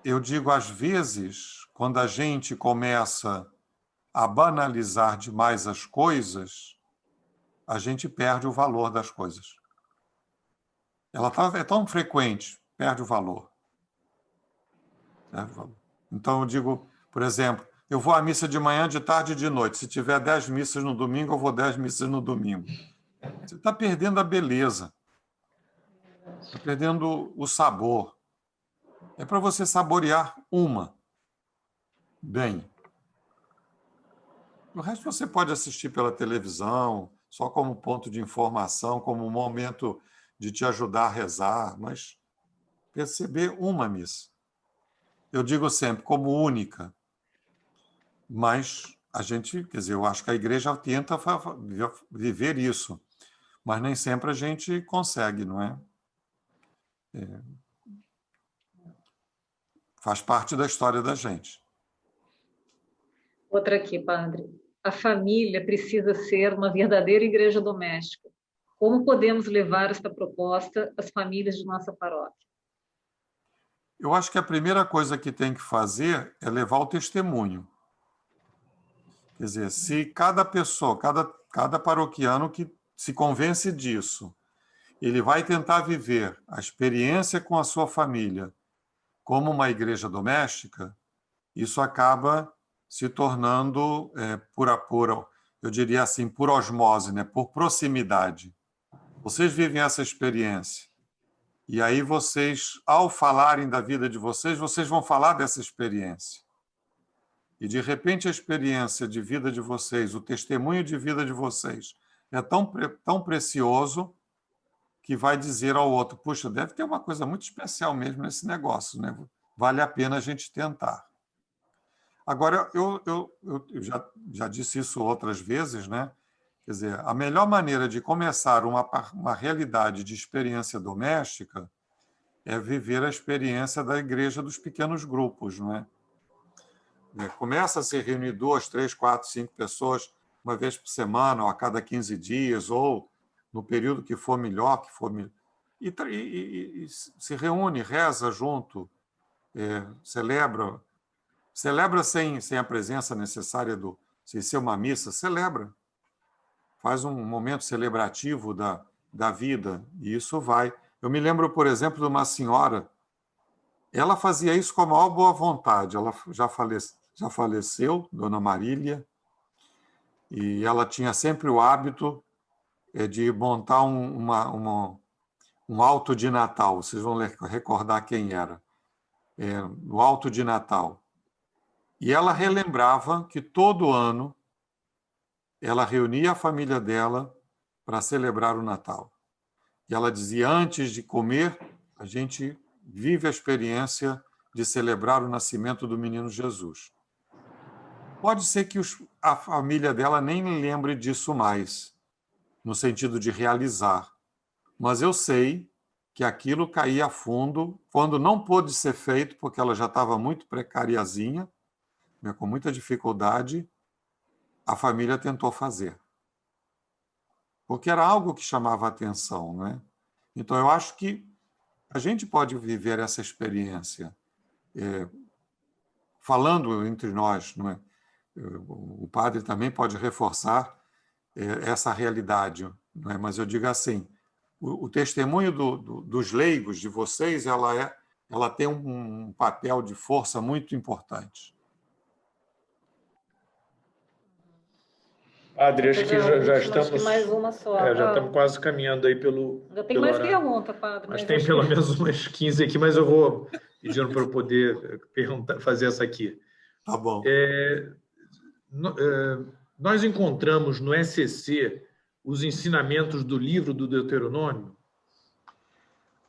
Eu digo, às vezes, quando a gente começa a banalizar demais as coisas, a gente perde o valor das coisas. É tão frequente, perde o valor. Então, eu digo, por exemplo, eu vou à missa de manhã, de tarde e de noite. Se tiver 10 missas no domingo, eu vou 10 missas no domingo. Você está perdendo a beleza. Está perdendo o sabor. É para você saborear uma. Bem. O resto você pode assistir pela televisão, só como ponto de informação, como um momento de te ajudar a rezar, mas perceber uma missa. Eu digo sempre, como única. Mas a gente, quer dizer, eu acho que a igreja tenta viver isso, mas nem sempre a gente consegue, não é? Faz parte da história da gente. Outra aqui, padre. A família precisa ser uma verdadeira igreja doméstica. Como podemos levar esta proposta às famílias de nossa paróquia? Eu acho que a primeira coisa que tem que fazer é levar o testemunho. Quer dizer, se cada pessoa, cada paroquiano que se convence disso, ele vai tentar viver a experiência com a sua família como uma igreja doméstica, isso acaba se tornando eu diria assim, por osmose, né? Por proximidade. Vocês vivem essa experiência. E aí vocês, ao falarem da vida de vocês vão falar dessa experiência. E, de repente, a experiência de vida de vocês, o testemunho de vida de vocês é tão precioso que vai dizer ao outro, puxa, deve ter uma coisa muito especial mesmo nesse negócio, né? Vale a pena a gente tentar. Agora, eu já disse isso outras vezes, né? Quer dizer, a melhor maneira de começar uma realidade de experiência doméstica é viver a experiência da igreja dos pequenos grupos, não é? Começa a se reunir 2, 3, 4, 5 pessoas uma vez por semana, ou a cada 15 dias, ou no período que for melhor, e se reúne, reza junto, celebra sem a presença necessária sem ser uma missa, celebra. Faz um momento celebrativo da vida, e isso vai. Eu me lembro, por exemplo, de uma senhora, ela fazia isso com a maior boa vontade, ela já faleceu, Dona Marília, e ela tinha sempre o hábito de montar um alto de Natal, vocês vão recordar quem era, o alto de Natal. E ela relembrava que todo ano ela reunia a família dela para celebrar o Natal. E ela dizia, antes de comer, a gente vive a experiência de celebrar o nascimento do menino Jesus. Pode ser que a família dela nem lembre disso mais, no sentido de realizar. Mas eu sei que aquilo caía a fundo, quando não pôde ser feito, porque ela já estava muito precariazinha, né, com muita dificuldade, a família tentou fazer. Porque era algo que chamava a atenção, né? Então, eu acho que a gente pode viver essa experiência falando entre nós, não é? O padre também pode reforçar essa realidade, não é? Mas eu digo assim, o testemunho dos leigos de vocês, ela tem um papel de força muito importante. Padre, acho que já estamos. Acho que mais uma só. Já estamos quase caminhando aí pelo. Já tem mais pergunta, padre. Mas tem pelo menos umas 15 aqui, mas eu vou pedindo para eu poder fazer essa aqui. Tá bom. Nós encontramos no SCC os ensinamentos do livro do Deuteronômio?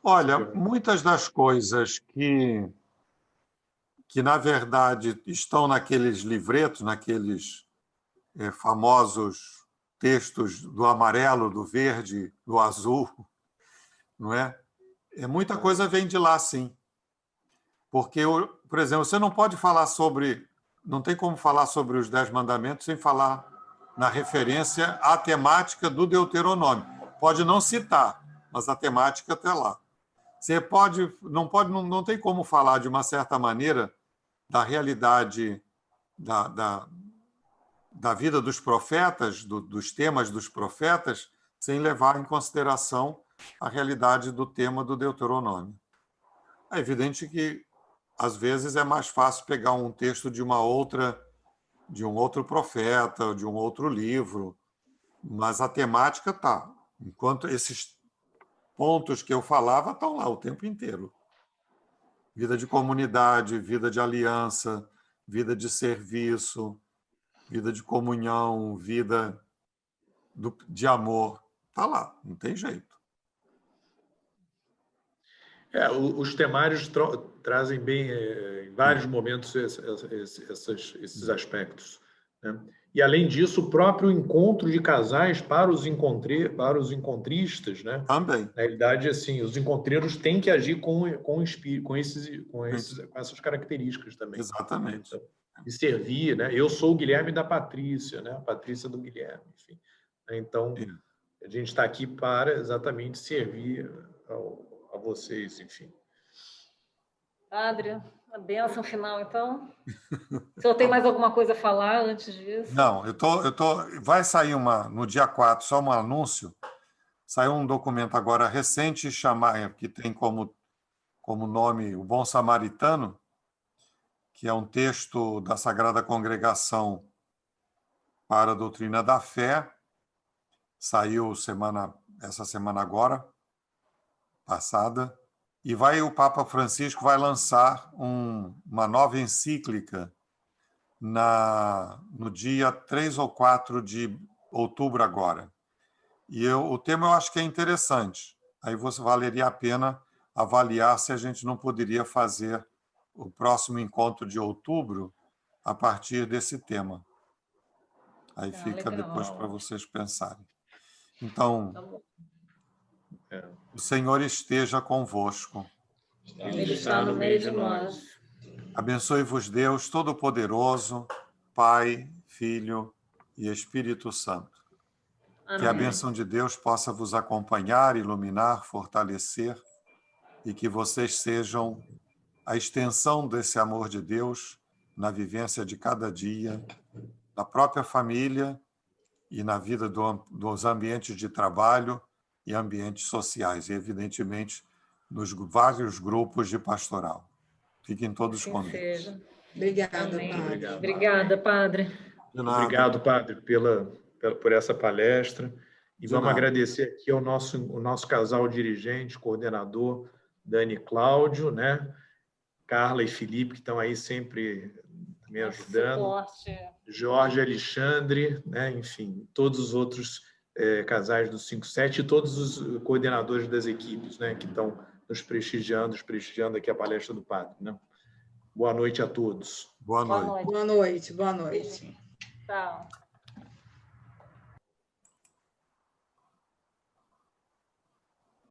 Olha, muitas das coisas que na verdade estão naqueles livretos, naqueles famosos textos do amarelo, do verde, do azul, não é? Muita coisa vem de lá, sim. Porque, por exemplo, você não pode falar sobre não tem como falar sobre os 10 mandamentos sem falar na referência à temática do Deuteronômio. Pode não citar, mas a temática está lá. Você não tem como falar de uma certa maneira da realidade da vida dos profetas, dos temas dos profetas, sem levar em consideração a realidade do tema do Deuteronômio. É evidente que, às vezes, é mais fácil pegar um texto de um outro profeta, ou de um outro livro, mas a temática está. Enquanto esses pontos que eu falava estão lá o tempo inteiro. Vida de comunidade, vida de aliança, vida de serviço, vida de comunhão, vida de amor. Está lá, não tem jeito. Os temários trazem bem, em vários momentos, esses aspectos, né? E, além disso, o próprio encontro de casais para os encontristas, né? Também. Na realidade, assim, os encontreiros têm que agir com essas características também. Exatamente. Então, e servir, né? Eu sou o Guilherme da Patrícia, né? A Patrícia do Guilherme, enfim. Então, a gente está aqui para exatamente servir a vocês, enfim. Padre, a bênção final, então. O senhor tem mais alguma coisa a falar antes disso? Não, vai sair no dia 4, só um anúncio. Saiu um documento agora recente, que tem como nome O Bom Samaritano, que é um texto da Sagrada Congregação para a Doutrina da Fé. Saiu essa semana agora, passada. E o Papa Francisco vai lançar uma nova encíclica no dia 3 ou 4 de outubro agora. E o tema eu acho que é interessante. Aí valeria a pena avaliar se a gente não poderia fazer o próximo encontro de outubro a partir desse tema. Aí fica legal. Depois para vocês pensarem. Então, o Senhor esteja convosco. Ele está no meio de nós. Abençoe-vos Deus Todo-Poderoso, Pai, Filho e Espírito Santo. Amém. Que a bênção de Deus possa vos acompanhar, iluminar, fortalecer e que vocês sejam a extensão desse amor de Deus na vivência de cada dia, na própria família e na vida dos ambientes de trabalho e ambientes sociais, e, evidentemente, nos vários grupos de pastoral. Fiquem todos com Deus. Obrigada, Padre. Obrigada, Padre. Obrigado, Padre, por essa palestra. E vamos agradecer aqui ao nosso casal dirigente, coordenador, Dani e Cláudio, né? Carla e Felipe, que estão aí sempre me ajudando. Suporte. Jorge, Alexandre, né? Enfim, todos os outros casais do 57 e todos os coordenadores das equipes, né? Que estão nos prestigiando aqui a palestra do Padre, né? Boa noite a todos. Boa noite. Boa noite. Boa noite. Tchau.